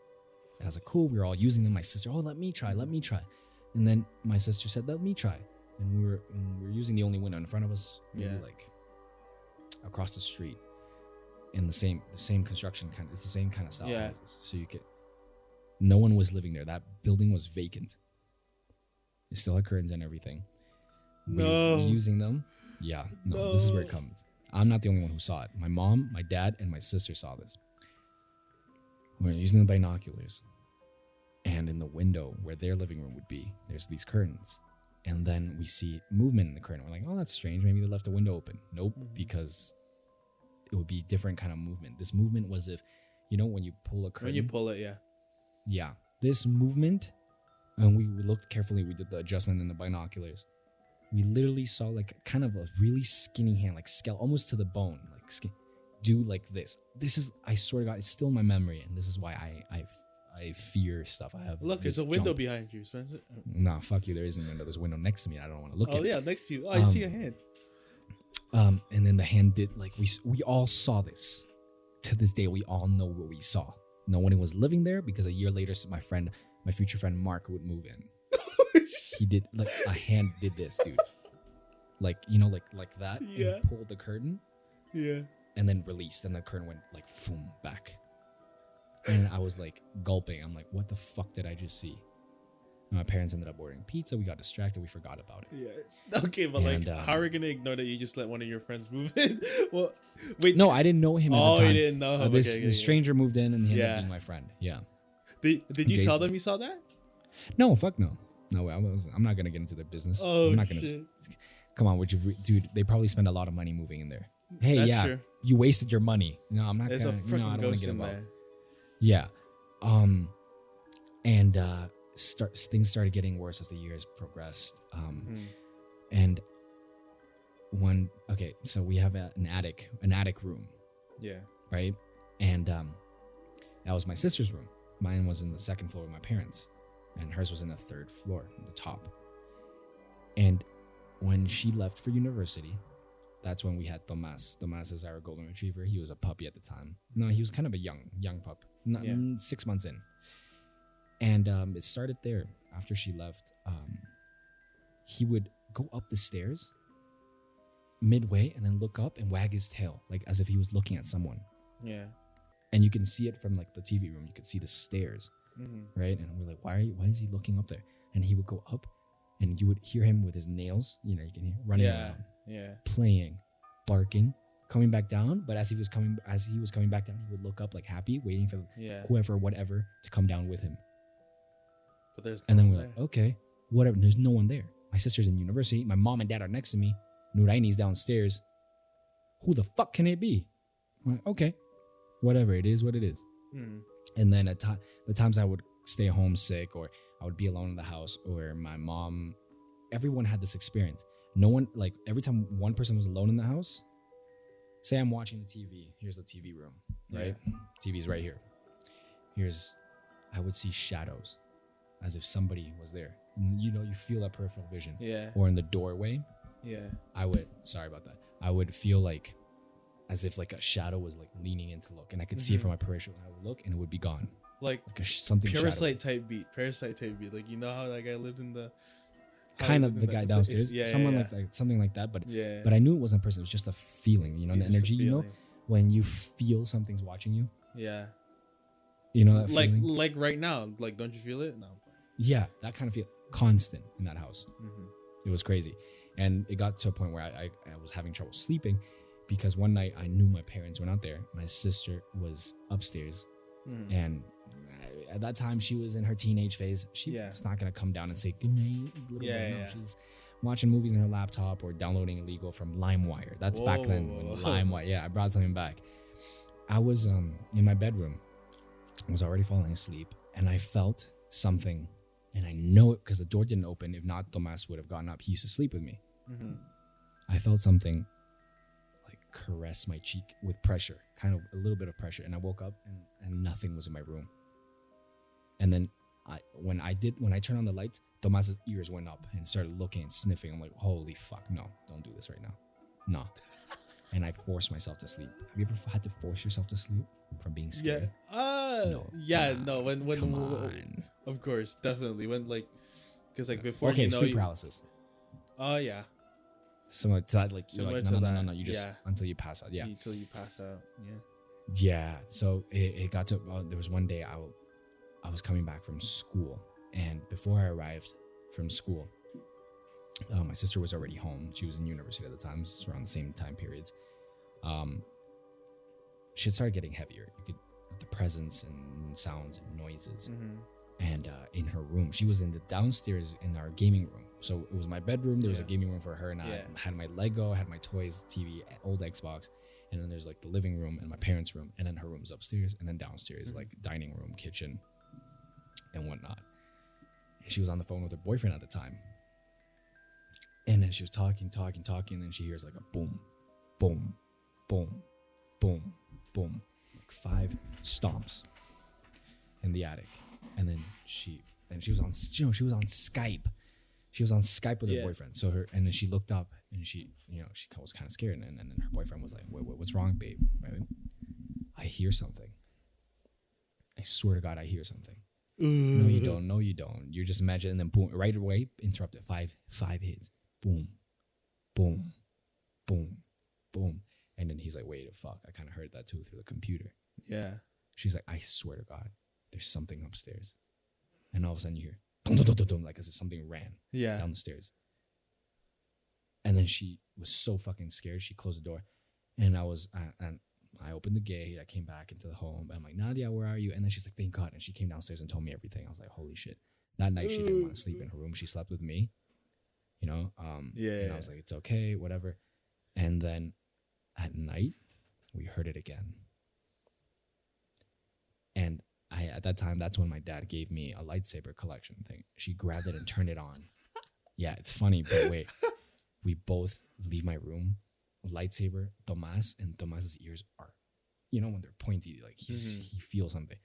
And I was like, cool, we were all using them. My sister, oh, let me try. And then my sister said, let me try. And we were using the only window in front of us, maybe like across the street. In the same construction kind, it's the same kind of style. Yeah. So no one was living there. That building was vacant. It still had curtains and everything. We were using them. Yeah. No, this is where it comes. I'm not the only one who saw it. My mom, my dad, and my sister saw this. We were using the binoculars. And in the window where their living room would be, there's these curtains. And then we see movement in the curtain. We're like, oh, that's strange. Maybe they left the window open. Nope, because it would be different kind of movement. This movement was if, when you pull a curtain. When you pull it, yeah. Yeah. This movement, and we looked carefully. We did the adjustment in the binoculars. We literally saw like kind of a really skinny hand, like skeletal, almost to the bone, like do like this. This is, I swear to God, it's still in my memory, and this is why I fear stuff. I have. Look, there's a window behind you, Spencer. Nah, fuck you. There isn't a window. There's a window next to me. And I don't want to look at it. Oh yeah, next to you. Oh, I see a hand. And then the hand did like we all saw this. To this day, we all know what we saw. No one was living there because a year later, my future friend Mark would move in. He did like a hand did this, dude. Like like that. Yeah. And pulled the curtain. Yeah. And then released, and the curtain went like boom back. And I was like gulping. I'm like, what the fuck did I just see? And my parents ended up ordering pizza. We got distracted. We forgot about it. Yeah. Okay, but how are we gonna ignore that you just let one of your friends move in? Well, wait. No, I didn't know him at the time. Oh, you didn't know him. This stranger moved in, and he ended up being my friend. Yeah. Did you tell them you saw that? No, fuck no. No, I'm not gonna get into their business. Oh, I'm not gonna. shit. Come on, dude? They probably spend a lot of money moving in there. Hey, That's yeah, true. You wasted your money. No, I'm not There's gonna. a freaking I don't want ghost to get in involved. there. Yeah. And things started getting worse as the years progressed. And so we have an attic room. Yeah. Right. And that was my sister's room. Mine was in the second floor with my parents, and hers was in the third floor, the top. And when she left for university, that's when we had Tomas. Tomas is our golden retriever. He was a puppy at the time. No, he was kind of a young pup. 6 months in. And it started there. After she left, he would go up the stairs midway and then look up and wag his tail, like as if he was looking at someone. Yeah. And you can see it from like the TV room. You could see the stairs, right? And we're like, why is he looking up there? And he would go up, and you would hear him with his nails. You can hear running around, playing, barking, coming back down. But as he was coming back down, he would look up like happy, waiting for whatever to come down with him. But then we're like, okay, whatever. There's no one there. My sister's in university. My mom and dad are next to me. Nuraini's downstairs. Who the fuck can it be? I'm like, okay, whatever. It is what it is. And then the times I would stay home sick, or I would be alone in the house, or my mom, everyone had this experience. No one, like every time one person was alone in the house, say I'm watching the TV. Here's the TV room, right? Yeah. TV's right here. I would see shadows as if somebody was there. You feel that peripheral vision. Yeah. Or in the doorway. Yeah. Sorry about that. I would feel like as if like a shadow was like leaning in to look, and I could see it from my peripheral. I would look and it would be gone. Like something Parasite type beat. Like, how that guy lived in the kind of the guy downstairs. Like something like that. But I knew it wasn't a person. It was just a feeling. The energy. When you feel something's watching you. Yeah. That feeling? Like right now. Like, don't you feel it? No. Yeah, that kind of feel constant in that house. It was crazy, and it got to a point where I was having trouble sleeping, because one night I knew my parents were not there. My sister was upstairs, and at that time she was in her teenage phase. She was not gonna come down and say good night. She's watching movies on her laptop or downloading illegal from LimeWire. That's back then when LimeWire. Yeah, I brought something back. I was in my bedroom. I was already falling asleep, and I felt something. And I know it because the door didn't open. If not, Tomas would have gotten up. He used to sleep with me. I felt something like caress my cheek with pressure, kind of a little bit of pressure. And I woke up and nothing was in my room. And then when I turned on the lights, Tomas's ears went up and started looking and sniffing. I'm like, holy fuck, no, don't do this right now. No. And I forced myself to sleep. Have you ever had to force yourself to sleep from being scared? No. When come on. Of course, definitely. When like, because like before, okay, sleep paralysis. Oh yeah. Similar to that, like you're like no. You just until you pass out. Yeah. Until you pass out. Yeah. Yeah. So it got to. There was one day I was coming back from school, and before I arrived from school, my sister was already home. She was in university at the time. This was around the same time periods. She had started getting heavier. You could the presence and sounds and noises. Mm-hmm. And in her room, she was in the downstairs in our gaming room. So it was my bedroom. There was a gaming room for her, and I had my Lego, I had my toys, TV, old Xbox, and then there's like the living room and my parents' room, and then her room's upstairs, and then downstairs like dining room, kitchen, and whatnot. And she was on the phone with her boyfriend at the time, and then she was talking, and then she hears like a boom, boom, boom, boom, boom, like 5 stomps in the attic, and then she was on Skype. She was on Skype with her boyfriend. And then she looked up and she was kind of scared. And then her boyfriend was like, what's wrong, babe? Right? I hear something. I swear to God, I hear something. No, you don't. You're just imagining. And then boom, right away, interrupted. 5 hits. Boom, boom, boom, boom. And then he's like, wait, fuck. I kind of heard that too through the computer. Yeah. She's like, I swear to God, there's something upstairs. And all of a sudden you hear, dum, dum, dum, dum, like as if something ran down the stairs. And then she was so fucking scared. She closed the door, and I opened the gate. I came back into the home. I'm like, Nadia, where are you? And then she's like, thank God. And she came downstairs and told me everything. I was like, holy shit. That night she didn't want to sleep in her room. She slept with me, And I was like, it's okay, whatever. And then at night we heard it again. And at that time, that's when my dad gave me a lightsaber collection thing. She grabbed it and turned it on. Yeah, it's funny, but wait. We both leave my room, lightsaber, and Tomas's ears are, when they're pointy, like he feels something.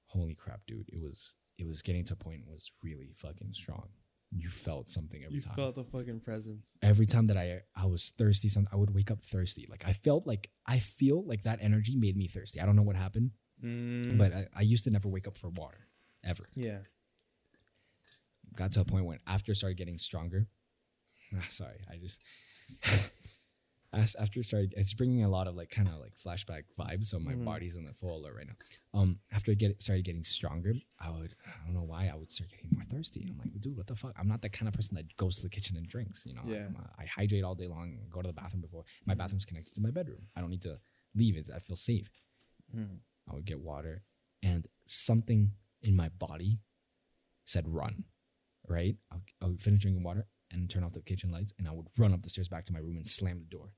Holy crap, dude. It was getting to a point it was really fucking strong. You felt something every time. You felt the fucking presence. Every time that I was thirsty, I would wake up thirsty. Like I feel like that energy made me thirsty. I don't know what happened. But I used to never wake up for water, ever. Yeah. Got to a point when after it started getting stronger. After it started, it's bringing a lot of like kind of like flashback vibes. So my body's in the full alert right now. After it started getting stronger, I don't know why I would start getting more thirsty. I'm like, dude, what the fuck? I'm not the kind of person that goes to the kitchen and drinks. I hydrate all day long, go to the bathroom before. My bathroom's connected to my bedroom. I don't need to leave it. I feel safe. I would get water, and something in my body said run, right? I would finish drinking water and turn off the kitchen lights, and I would run up the stairs back to my room and slam the door.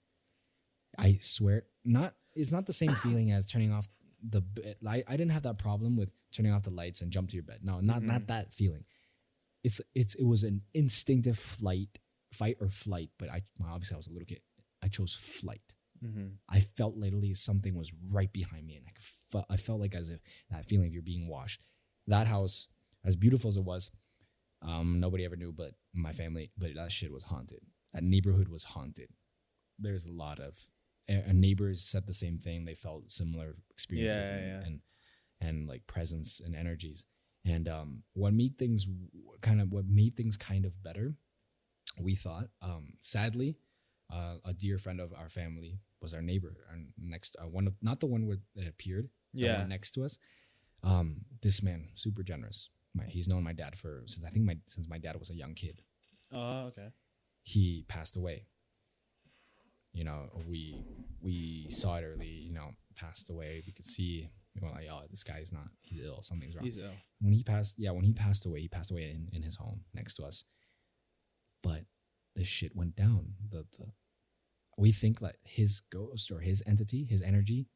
I swear, it's not the same feeling as turning off the bed. I didn't have that problem with turning off the lights and jump to your bed. No, not that feeling. It was an instinctive fight or flight, but obviously I was a little kid. I chose flight. I felt literally something was right behind me, and I felt like as if that feeling of you're being washed. That house, as beautiful as it was, nobody ever knew but my family, but that shit was haunted. That neighborhood was haunted. There's a lot of neighbors said the same thing. They felt similar experiences and like presence and energies. And what made things kind of better, we thought, sadly, a dear friend of our family was our neighbor, our next not the one where it appeared, the one next to us. This man, super generous. He's known my dad since my dad was a young kid. Oh, okay. He passed away. We saw it early. Passed away. We could see. We were like, oh, this guy's not. He's ill. Something's wrong. He's ill. When he passed away. He passed away in his home next to us. But the shit went down. We think that his ghost or his entity, his energy,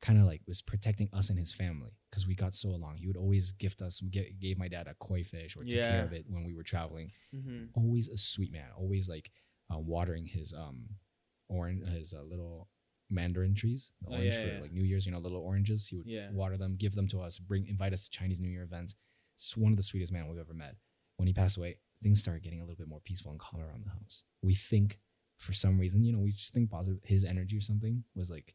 kind of like was protecting us and his family because we got so along. He would always gift us, gave my dad a koi fish or took care of it when we were traveling. Always a sweet man. Always like watering his little mandarin trees, the orange for like New Year's, little oranges. He would water them, give them to us, invite us to Chinese New Year events. It's one of the sweetest men we've ever met. When he passed away, things started getting a little bit more peaceful and calmer around the house. We think, for some reason, we just think positive. His energy or something was like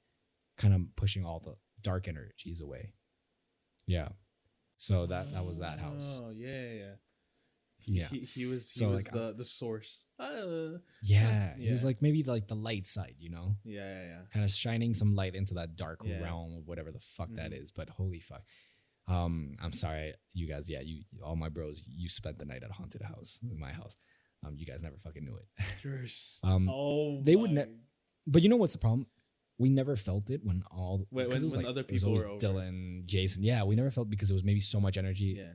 kind of pushing all the dark energies away. Yeah. So that was that house. Oh, yeah. He was the source. Yeah. He was like maybe like the light side, Yeah. Kind of shining some light into that dark realm of whatever the fuck that is. But holy fuck. I'm sorry, you guys. Yeah, you all my bros. You spent the night at a haunted house in my house. You guys never fucking knew it. They would never. But you know what's the problem? We never felt it when other people were over. Dylan, Jason. Yeah, we never felt because it was maybe so much energy. Yeah.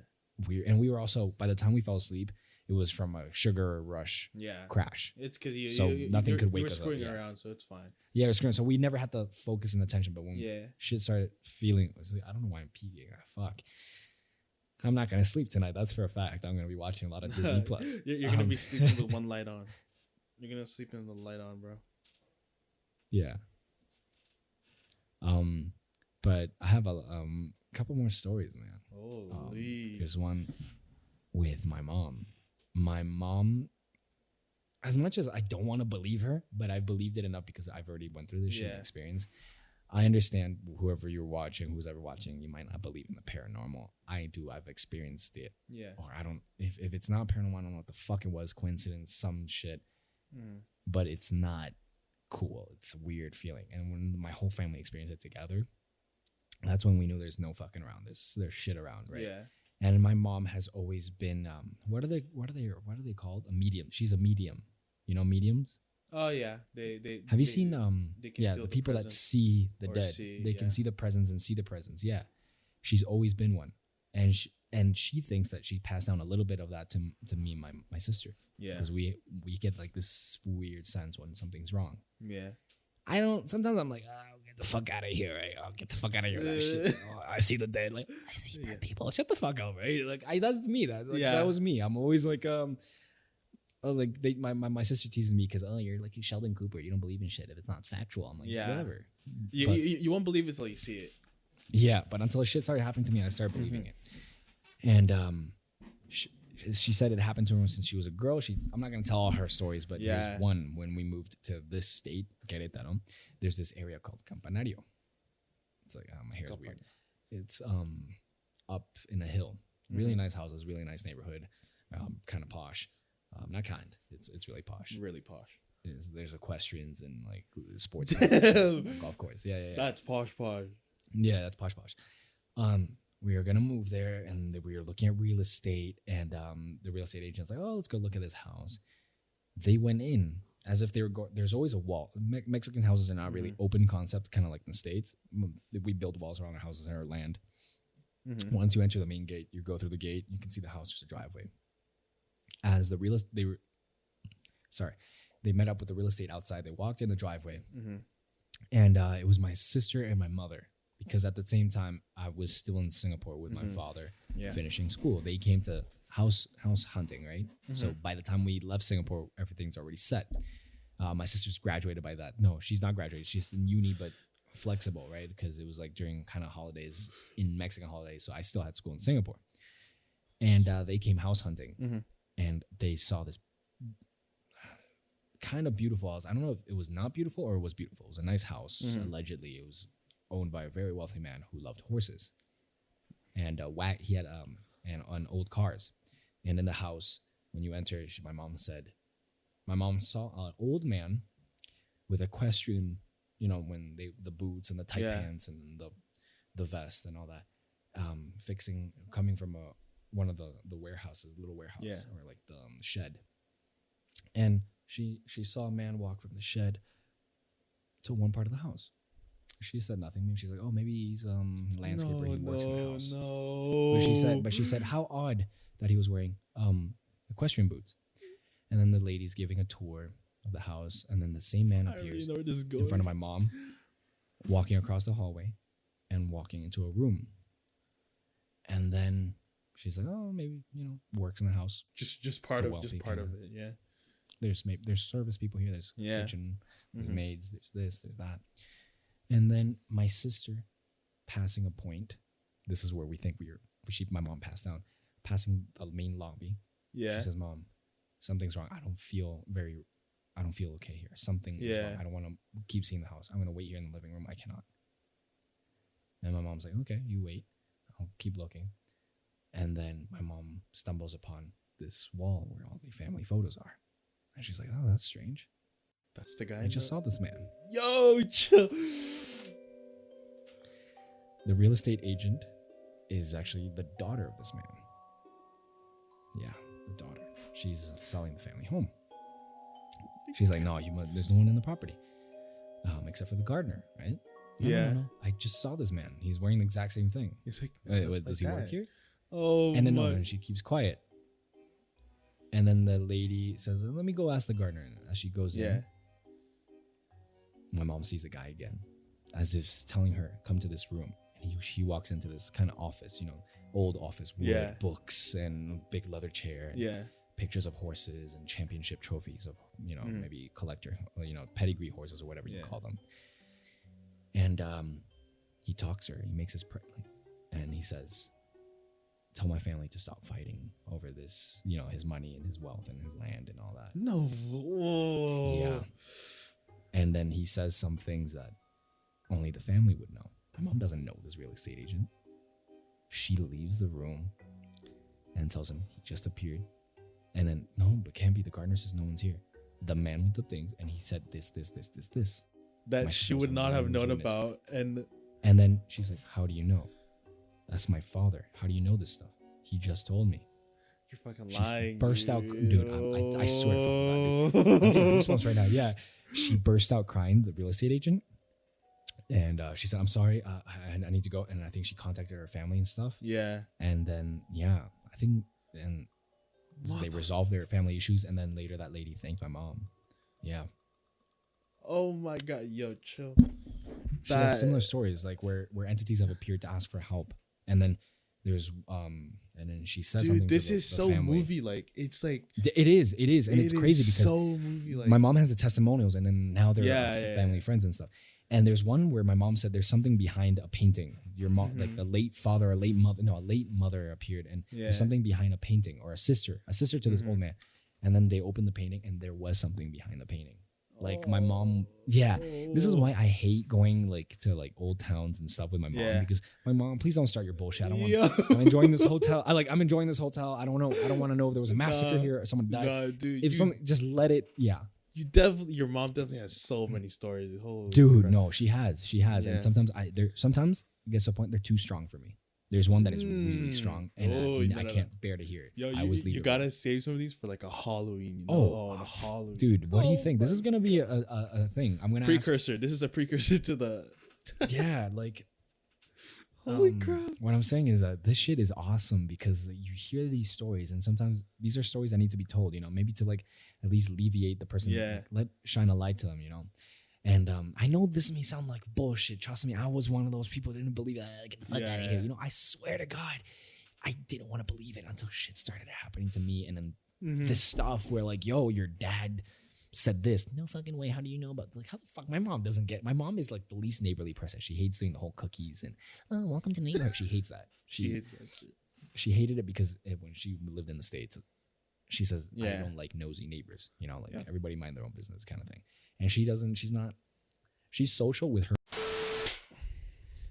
We were also, by the time we fell asleep, it was from a sugar rush crash. It's because nothing could wake us up. You were screwing around, so it's fine. Yeah, we're screwing. So we never had the focus and attention. But when shit started feeling, it was like, I don't know why I'm peeking. Fuck. I'm not gonna sleep tonight. That's for a fact. I'm gonna be watching a lot of Disney Plus. You're gonna be sleeping with one light on. You're gonna sleep with the light on, bro. Yeah. But I have a couple more stories, man. Holy. There's one with my mom. My mom, as much as I don't want to believe her, but I believed it enough because I've already went through this shit experience. I understand whoever you're watching, who's ever watching, you might not believe in the paranormal. I do. I've experienced it. Yeah. Or I don't, if it's not paranormal, I don't know what the fuck it was, coincidence, some shit. But it's not cool. It's a weird feeling. And when my whole family experienced it together, that's when we knew there's no fucking around. There's shit around, right? Yeah. And my mom has always been what are they called? A medium. She's a medium. You know mediums? Oh yeah. They have you seen the people that see the dead. They can see the presence and see the presence. Yeah. She's always been one. And she thinks that she passed down a little bit of that to me and my sister. Yeah. Because we get like this weird sense when something's wrong. Yeah. Sometimes I'm like, get the fuck out of here, right? I'll get the fuck out of here with that shit. I see the dead. Like, I see dead people. Shut the fuck up, right? Like, that's me. That was me. I'm always like, my sister teases me because, you're like Sheldon Cooper. You don't believe in shit if it's not factual. I'm like, whatever. You won't believe it until you see it. Yeah, but until shit started happening to me, I started believing it. And she said it happened to her since she was a girl. I'm not gonna tell all her stories, but there's one when we moved to this state, Querétaro. There's this area called Campanario. It's like my hair is weird. It's up in a hill. Really nice houses, really nice neighborhood, kind of posh. Not kind. It's really posh. Really posh. There's equestrians and like sports and golf course. Yeah. That's posh. Yeah, that's posh. We were gonna move there, and we were looking at real estate, and the real estate agent's like, "Oh, let's go look at this house." They went in as if they were going. There's always a wall. Mexican houses are not really open concept, kind of like in the States. We build walls around our houses and our land. Once you enter the main gate, you go through the gate. You can see the house. There's a driveway. As the they met up with the real estate outside. They walked in the driveway, and it was my sister and my mother. Because at the same time, I was still in Singapore with my father, finishing school. They came to house hunting, right? So by the time we left Singapore, everything's already set. My sister's graduated by that. No, she's not graduated. She's in uni, but flexible, right? Because it was like during kind of holidays, in Mexican holidays. So I still had school in Singapore. And they came house hunting. And they saw this kind of beautiful house. I don't know if it was not beautiful or it was beautiful. It was a nice house. Allegedly, it was owned by a very wealthy man who loved horses, and he had on old cars. And in the house, when you enter, my mom saw an old man with equestrian, when the boots and the tight pants and the vest and all that, coming from one of the warehouses, little warehouse or like the shed, and she saw a man walk from the shed to one part of the house. She said nothing. Maybe she's like, maybe he's landscaper. He works in the house. No. But she said, how odd that he was wearing equestrian boots. And then the lady's giving a tour of the house, and then the same man appears in front of my mom, walking across the hallway, and walking into a room. And then she's like, maybe works in the house. Just part of it. Yeah. there's service people here. There's kitchen, there's Mm-hmm. maids. There's this, there's that. And then my sister passing a point. This is where we think my mom passed down, passing the main lobby. Yeah. She says, "Mom, something's wrong. I don't feel okay here. Something is wrong. I don't want to keep seeing the house. I'm going to wait here in the living room. I cannot." And my mom's like, "Okay, you wait. I'll keep looking." And then my mom stumbles upon this wall where all the family photos are. And she's like, "Oh, that's strange. That's the guy. I just saw this man." Yo, chill. The real estate agent is actually the daughter of this man. Yeah, the daughter. She's selling the family home. She's like, "No, there's no one in the property, except for the gardener, right?" No. I just saw this man. He's wearing the exact same thing. He's like, does he work here? Oh, and then and she keeps quiet. And then the lady says, "Let me go ask the gardener." And as she goes in, my mom sees the guy again, as if telling her, "Come to this room." And she walks into this kind of office, old office with books and big leather chair. And pictures of horses and championship trophies of, maybe collector, pedigree horses or whatever you call them. And he talks to her. He makes his and he says, "Tell my family to stop fighting over this, his money and his wealth and his land and all that." No. Whoa. Yeah. And then he says some things that only the family would know. My mom doesn't know this real estate agent. She leaves the room and tells him he just appeared. And then, "No, but can't be. The gardener says no one's here. The man with the things, and he said this. That she would not have known about. And then she's like, "How do you know?" "That's my father. How do you know this stuff?" "He just told me." You're fucking lying. She burst out, dude. I swear to fucking God, dude. I'm getting goosebumps right now. Yeah, she burst out crying. The real estate agent, and she said, "I'm sorry. I need to go." And I think she contacted her family and stuff. Yeah. And then I think then they resolved their family issues, and then later that lady thanked my mom. Yeah. Oh my God, yo, chill. She has similar stories, like where entities have appeared to ask for help, and then there's and then she says something. Dude, this to the is so family. movie like. It's like it is, and it's crazy because so movie like. My mom has the testimonials, and then now they're family friends and stuff. And there's one where my mom said there's something behind a painting. Your mom, like the late father or late mother, a late mother appeared, and there's something behind a painting, or a sister to this old man. And then they opened the painting, and there was something behind the painting. Like my mom, this is why I hate going to old towns and stuff with my mom, because my mom, please don't start your bullshit. I don't want. I'm enjoying this hotel. I'm enjoying this hotel. I don't know. I don't want to know if there was a massacre here or someone died. Nah, dude, if something, just let it. Yeah. Your mom definitely has so many stories. Holy dude, crap. no, she has, and sometimes it gets to a point they're too strong for me. There's one that is really strong, and I can't bear to hear it. Yo, you gotta save some of these for like a Halloween. Halloween. Dude, what do you think? This is gonna be a thing. I'm gonna precursor. This is a precursor to the. Holy crap! What I'm saying is that this shit is awesome because you hear these stories, and sometimes these are stories that need to be told. Maybe to at least alleviate the person. Let shine a light to them. And I know this may sound like bullshit. Trust me, I was one of those people that didn't believe it. Get the fuck out of here. I swear to God, I didn't want to believe it until shit started happening to me. And then this stuff where your dad said this. No fucking way. How do you know about how the fuck? My mom doesn't get. My mom is the least neighborly person. She hates doing the whole cookies and welcome to neighborhood. She hates that. She hates that shit. She hated it because when she lived in the States, she says, "I don't like nosy neighbors." Everybody mind their own business kind of thing. And she doesn't. She's social with her.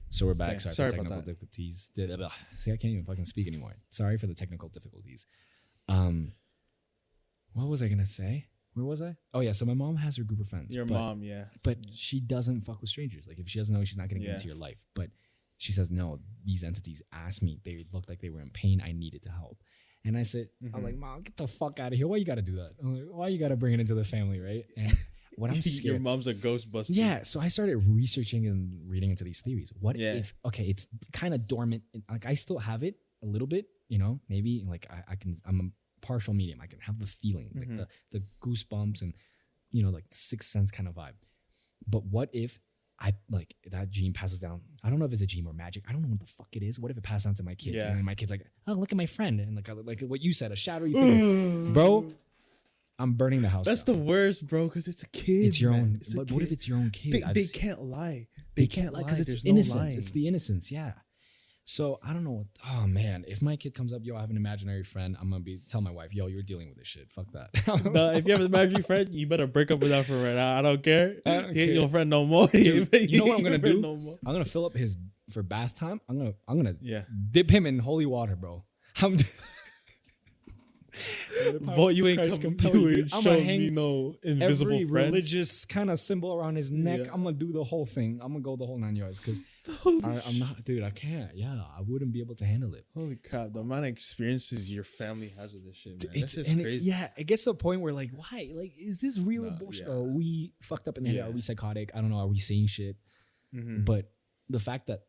So we're back. Okay, sorry for technical difficulties. See, I can't even fucking speak anymore. Sorry for the technical difficulties. What was I gonna say? Where was I? Oh yeah. So my mom has her group of friends. Your mom, But she doesn't fuck with strangers. If she doesn't know, she's not gonna get into your life. But she says no. These entities asked me. They looked like they were in pain. I needed to help. And I said, I'm like, "Mom, get the fuck out of here. Why you got to do that? I'm like, why you got to bring it into the family, right?" And what I'm scared. Your mom's a ghostbuster. Yeah. So I started researching and reading into these theories. What if, it's kind of dormant. I still have it a little bit, maybe I'm a partial medium. I can have the feeling, the goosebumps and, the sixth sense kind of vibe. But what if that gene passes down? I don't know if it's a gene or magic. I don't know what the fuck it is. What if it passed down to my kids? And my kid's like, "Oh, look at my friend." And like what you said, a shadowy figure. Bro, I'm burning the house. That's down. the worst, bro, because it's a kid. It's your man. own. It's a But kid. what if it's your own kid? They can't lie. They can't lie because it's There's innocence. No lying. It's the innocence. Yeah. So I don't know what. Oh man, if my kid comes up, yo, I have an imaginary friend. I'm gonna tell my wife, yo, you're dealing with this shit. Fuck that. No, if you have an imaginary friend, you better break up with that friend right now. I don't care. I don't He ain't care. your friend no more. Dude, you know what I'm gonna do? No more. I'm gonna fill up his for bath time. I'm gonna Yeah. dip him in holy water, bro. Boy, you ain't I'm gonna hang me no invisible every friend. religious kind of symbol around his neck. Yeah. I'm gonna do the whole thing. I'm gonna go the whole 9 yards because I'm not, dude. I can't. Yeah, I wouldn't be able to handle it. Holy crap! The amount of experiences your family has with this shit, man. It's That's just crazy. it gets to a point where like, why? Like, is this real bullshit? yeah. Or are we fucked up in the head? Yeah. Are we psychotic? I don't know. Are we saying shit? Mhm. But the fact that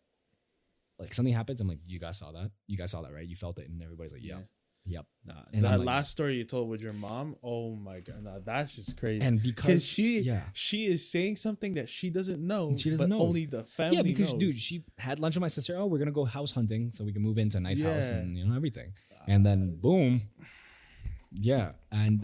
like something happens, I'm like, you guys saw that? You guys saw that, right? You felt it, and everybody's like, yeah. Yep. Nah, And that I'm like- last story you told with your mom, oh my god, nah, that's just crazy. And because she is saying something that she doesn't know, She doesn't but know. only the family because knows. dude, she had lunch with my sister. Oh, we're gonna go house hunting so we can move into a nice house Yeah. and everything. And then boom, yeah. And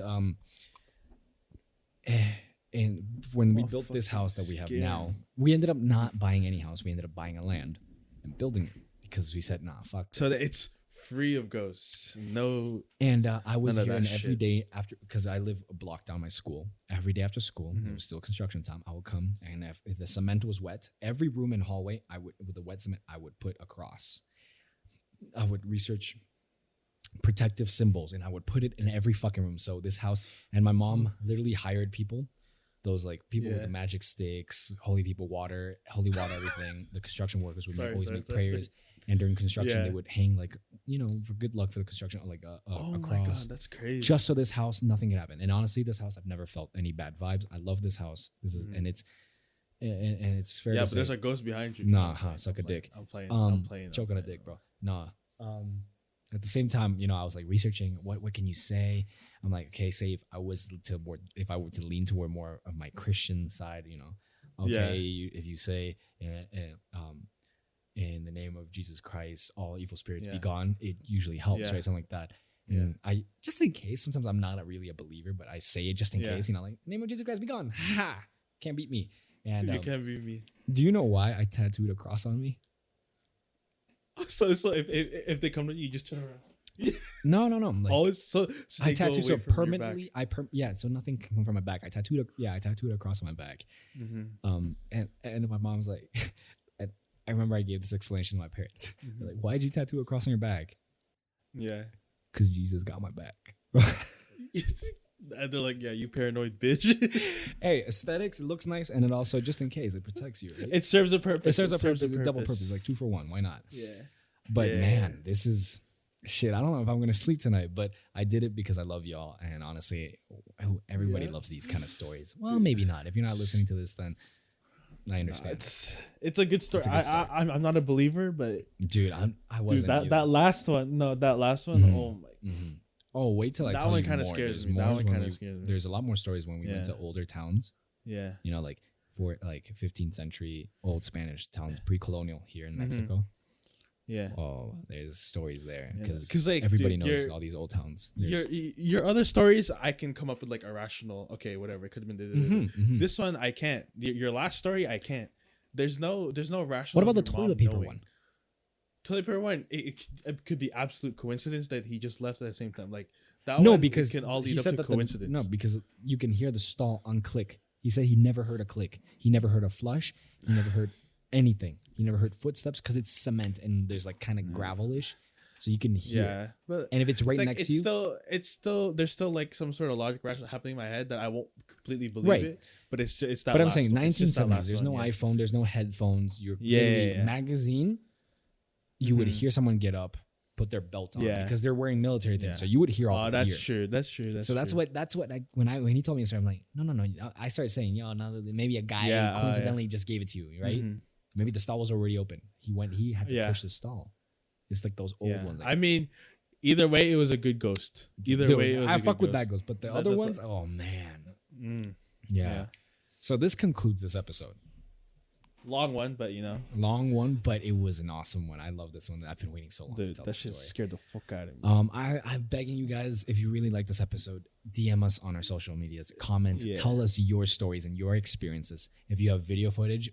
and when we built this house that we have scary. now, we ended up not buying any house. We ended up buying a land and building it because we said, nah, fuck. so this. that it's free of ghosts. No, And I was None of here, that and every shit. day after, because I live a block down my school, every day after school, Mm-hmm. it was still construction time. I would come, and if the cement was wet, every room and hallway, I would with the wet cement, I would put a cross. I would research protective symbols, and I would put it in every fucking room. So this house, and my mom literally hired people, those like people with Yeah. the magic sticks, holy water, everything. The construction workers would always make prayers. And during construction, Yeah. they would hang like, for good luck for the construction, like a oh my cross. god, that's crazy. Just so this house, nothing could happen. And honestly, this house, I've never felt any bad vibes. I love this house. This is, and it's fair yeah, to but say. there's a ghost behind you. Nah, I'm playing, suck a I'm playing, dick. I'm playing. I'm playing. Choke on a dick, bro. Nah. At the same time, I was like researching what can you say. I'm like, okay, say if I were to lean toward more of my Christian side, okay, if you say in the name of Jesus Christ, all evil spirits be gone, it usually helps, right? Something like that. And I just in case, sometimes I'm not really a believer, but I say it just in case, like, in the name of Jesus Christ be gone. Ha! Can't beat me. And You can't be me. do you know why I tattooed a cross on me? So if they come to you, just turn around. No. Like, Always so I they go tattooed away so from your permanently. So nothing can come from my back. I tattooed a cross on my back. back. Mhm. And my mom's like, and I remember I gave this explanation to my parents. They're like, why'd you tattoo a cross on your back? Yeah. Because Jesus got my back. And they're like, yeah, you paranoid bitch. Hey, aesthetics, it looks nice, and it also, just in case, it protects you. Right? It serves a purpose. It serves a purpose. It's double purpose, like 2 for 1. Why not? Yeah. But Yeah. man, this is shit. I don't know if I'm gonna sleep tonight, but I did it because I love y'all, and honestly, everybody loves these kind of stories. Well, maybe not. If you're not listening to this, then I understand. It's a good story. It's a good story. I'm not a believer, but Dude, I wasn't. dude, that last one. No, that last one. Mhm. Oh my. Mhm. Oh, wait till I That tell one you kinda more. scares There's me. more That one when kinda we- scares me. There's a lot more stories when we went to Yeah. older towns. Yeah. Like for like 15th century old Spanish towns, pre-colonial here in Mhm. Mexico. Yeah. Oh, there's stories there Yeah. because like everybody dude, knows all these old towns. your other stories, I can come up with like irrational. Okay, whatever. It could have been. This one, I can't. Your last story, I can't. There's no rational. What about the of your mom toilet paper knowing. one? Toilet paper one. It could be absolute coincidence that he just left at the same time. Like that. No, one, because it can all he lead up said to that coincidence. no, because you can hear the stall unclick. He said he never heard a click. He never heard a flush. He never heard anything. He never heard footsteps because it's cement and there's like kind of gravelish, so you can hear. Yeah, but And if it's right like, next to you, it's still there's still like some sort of logic rational happening in my head that I won't completely believe Right. it. But it's that. but I'm last saying one. It's just that 1970s. last There's one, no yeah. iPhone. There's no headphones. You're Yeah, literally yeah. magazine. You would Mhm. hear someone get up, put their belt on Yeah. because they're wearing military things. Yeah. So you would hear all Oh, the that's gear. true. That's true. So that's true. what when he told me this, I'm like, no. I started saying, yo, no, maybe a guy Yeah, coincidentally just gave it to you, right? Mhm. Maybe the stall was already open. He had to Yeah. push the stall. It's like those old Yeah. ones. I mean, either way, it was a good ghost. Either Dude, way, it was I a fuck good with that ghost, but the other that's ones, oh man, Mm. yeah. Yeah. So this concludes this episode. Long one, but you know. Long one, but it was an awesome one. I love this one. I've been waiting so long to Dude, tell that the shit story. scared the fuck out of me. I'm begging you guys, if you really like this episode, DM us on our social medias, comment, tell us your stories and your experiences. If you have video footage,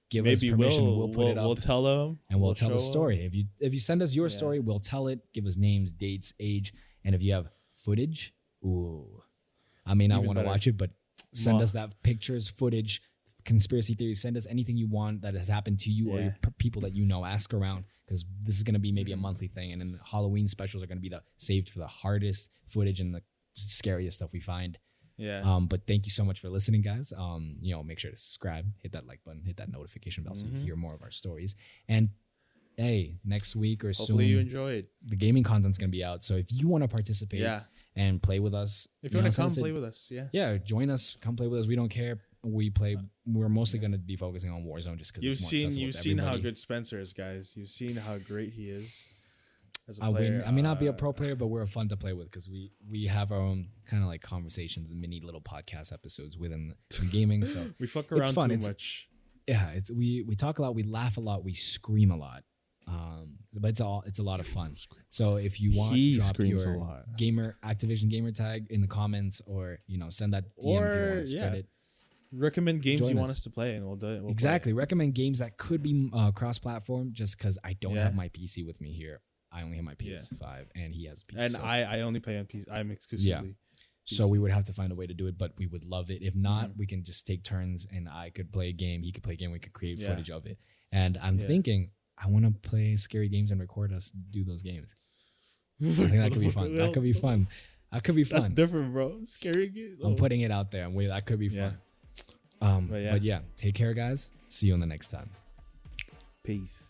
give us permission. We'll put it up. We'll tell them, and we'll tell the story. If you send us your story, we'll tell it. Give us names, dates, age, and if you have footage, I may not want to watch it, but send us that pictures, footage, conspiracy theories. Send us anything you want that has happened to you or your people that you know. Ask around, because this is going to be maybe a monthly thing, and then the Halloween specials are going to be saved for the hardest footage and the scariest stuff we find. But thank you so much for listening, guys. Make sure to subscribe, hit that like button, hit that notification bell so you hear more of our stories. And hey, next week or hopefully soon, you enjoyed. The gaming content's gonna be out. So if you want to participate and play with us, if you want to come play with us, join us, come play with us. We don't care. We play. We're mostly gonna be focusing on Warzone just because you've seen how good Spencer is, guys. You've seen how great he is. As a I player, may not be a pro player, but we're fun to play with because we have our own kind of like conversations and mini little podcast episodes within the gaming. So we fuck around too much. Yeah, we talk a lot, we laugh a lot, we scream a lot. But it's a lot of fun. So if you want, drop your Activision gamer tag in the comments, or send that DM if you want to spread it. Recommend games you want us to play, and we'll do it. Exactly. Recommend games that could be cross-platform. Just because I don't have my PC with me here. I only have my PS5, and he has a PC. And I only play on PC. I'm exclusively. PC. So we would have to find a way to do it, but we would love it. If not, we can just take turns, and I could play a game, he could play a game, we could create footage of it. And I'm thinking, I want to play scary games and record us do those games. I think that could be fun. That could be fun. That's different, bro. Scary games. I'm putting it out there. That could be fun. But take care, guys. See you on the next time. Peace.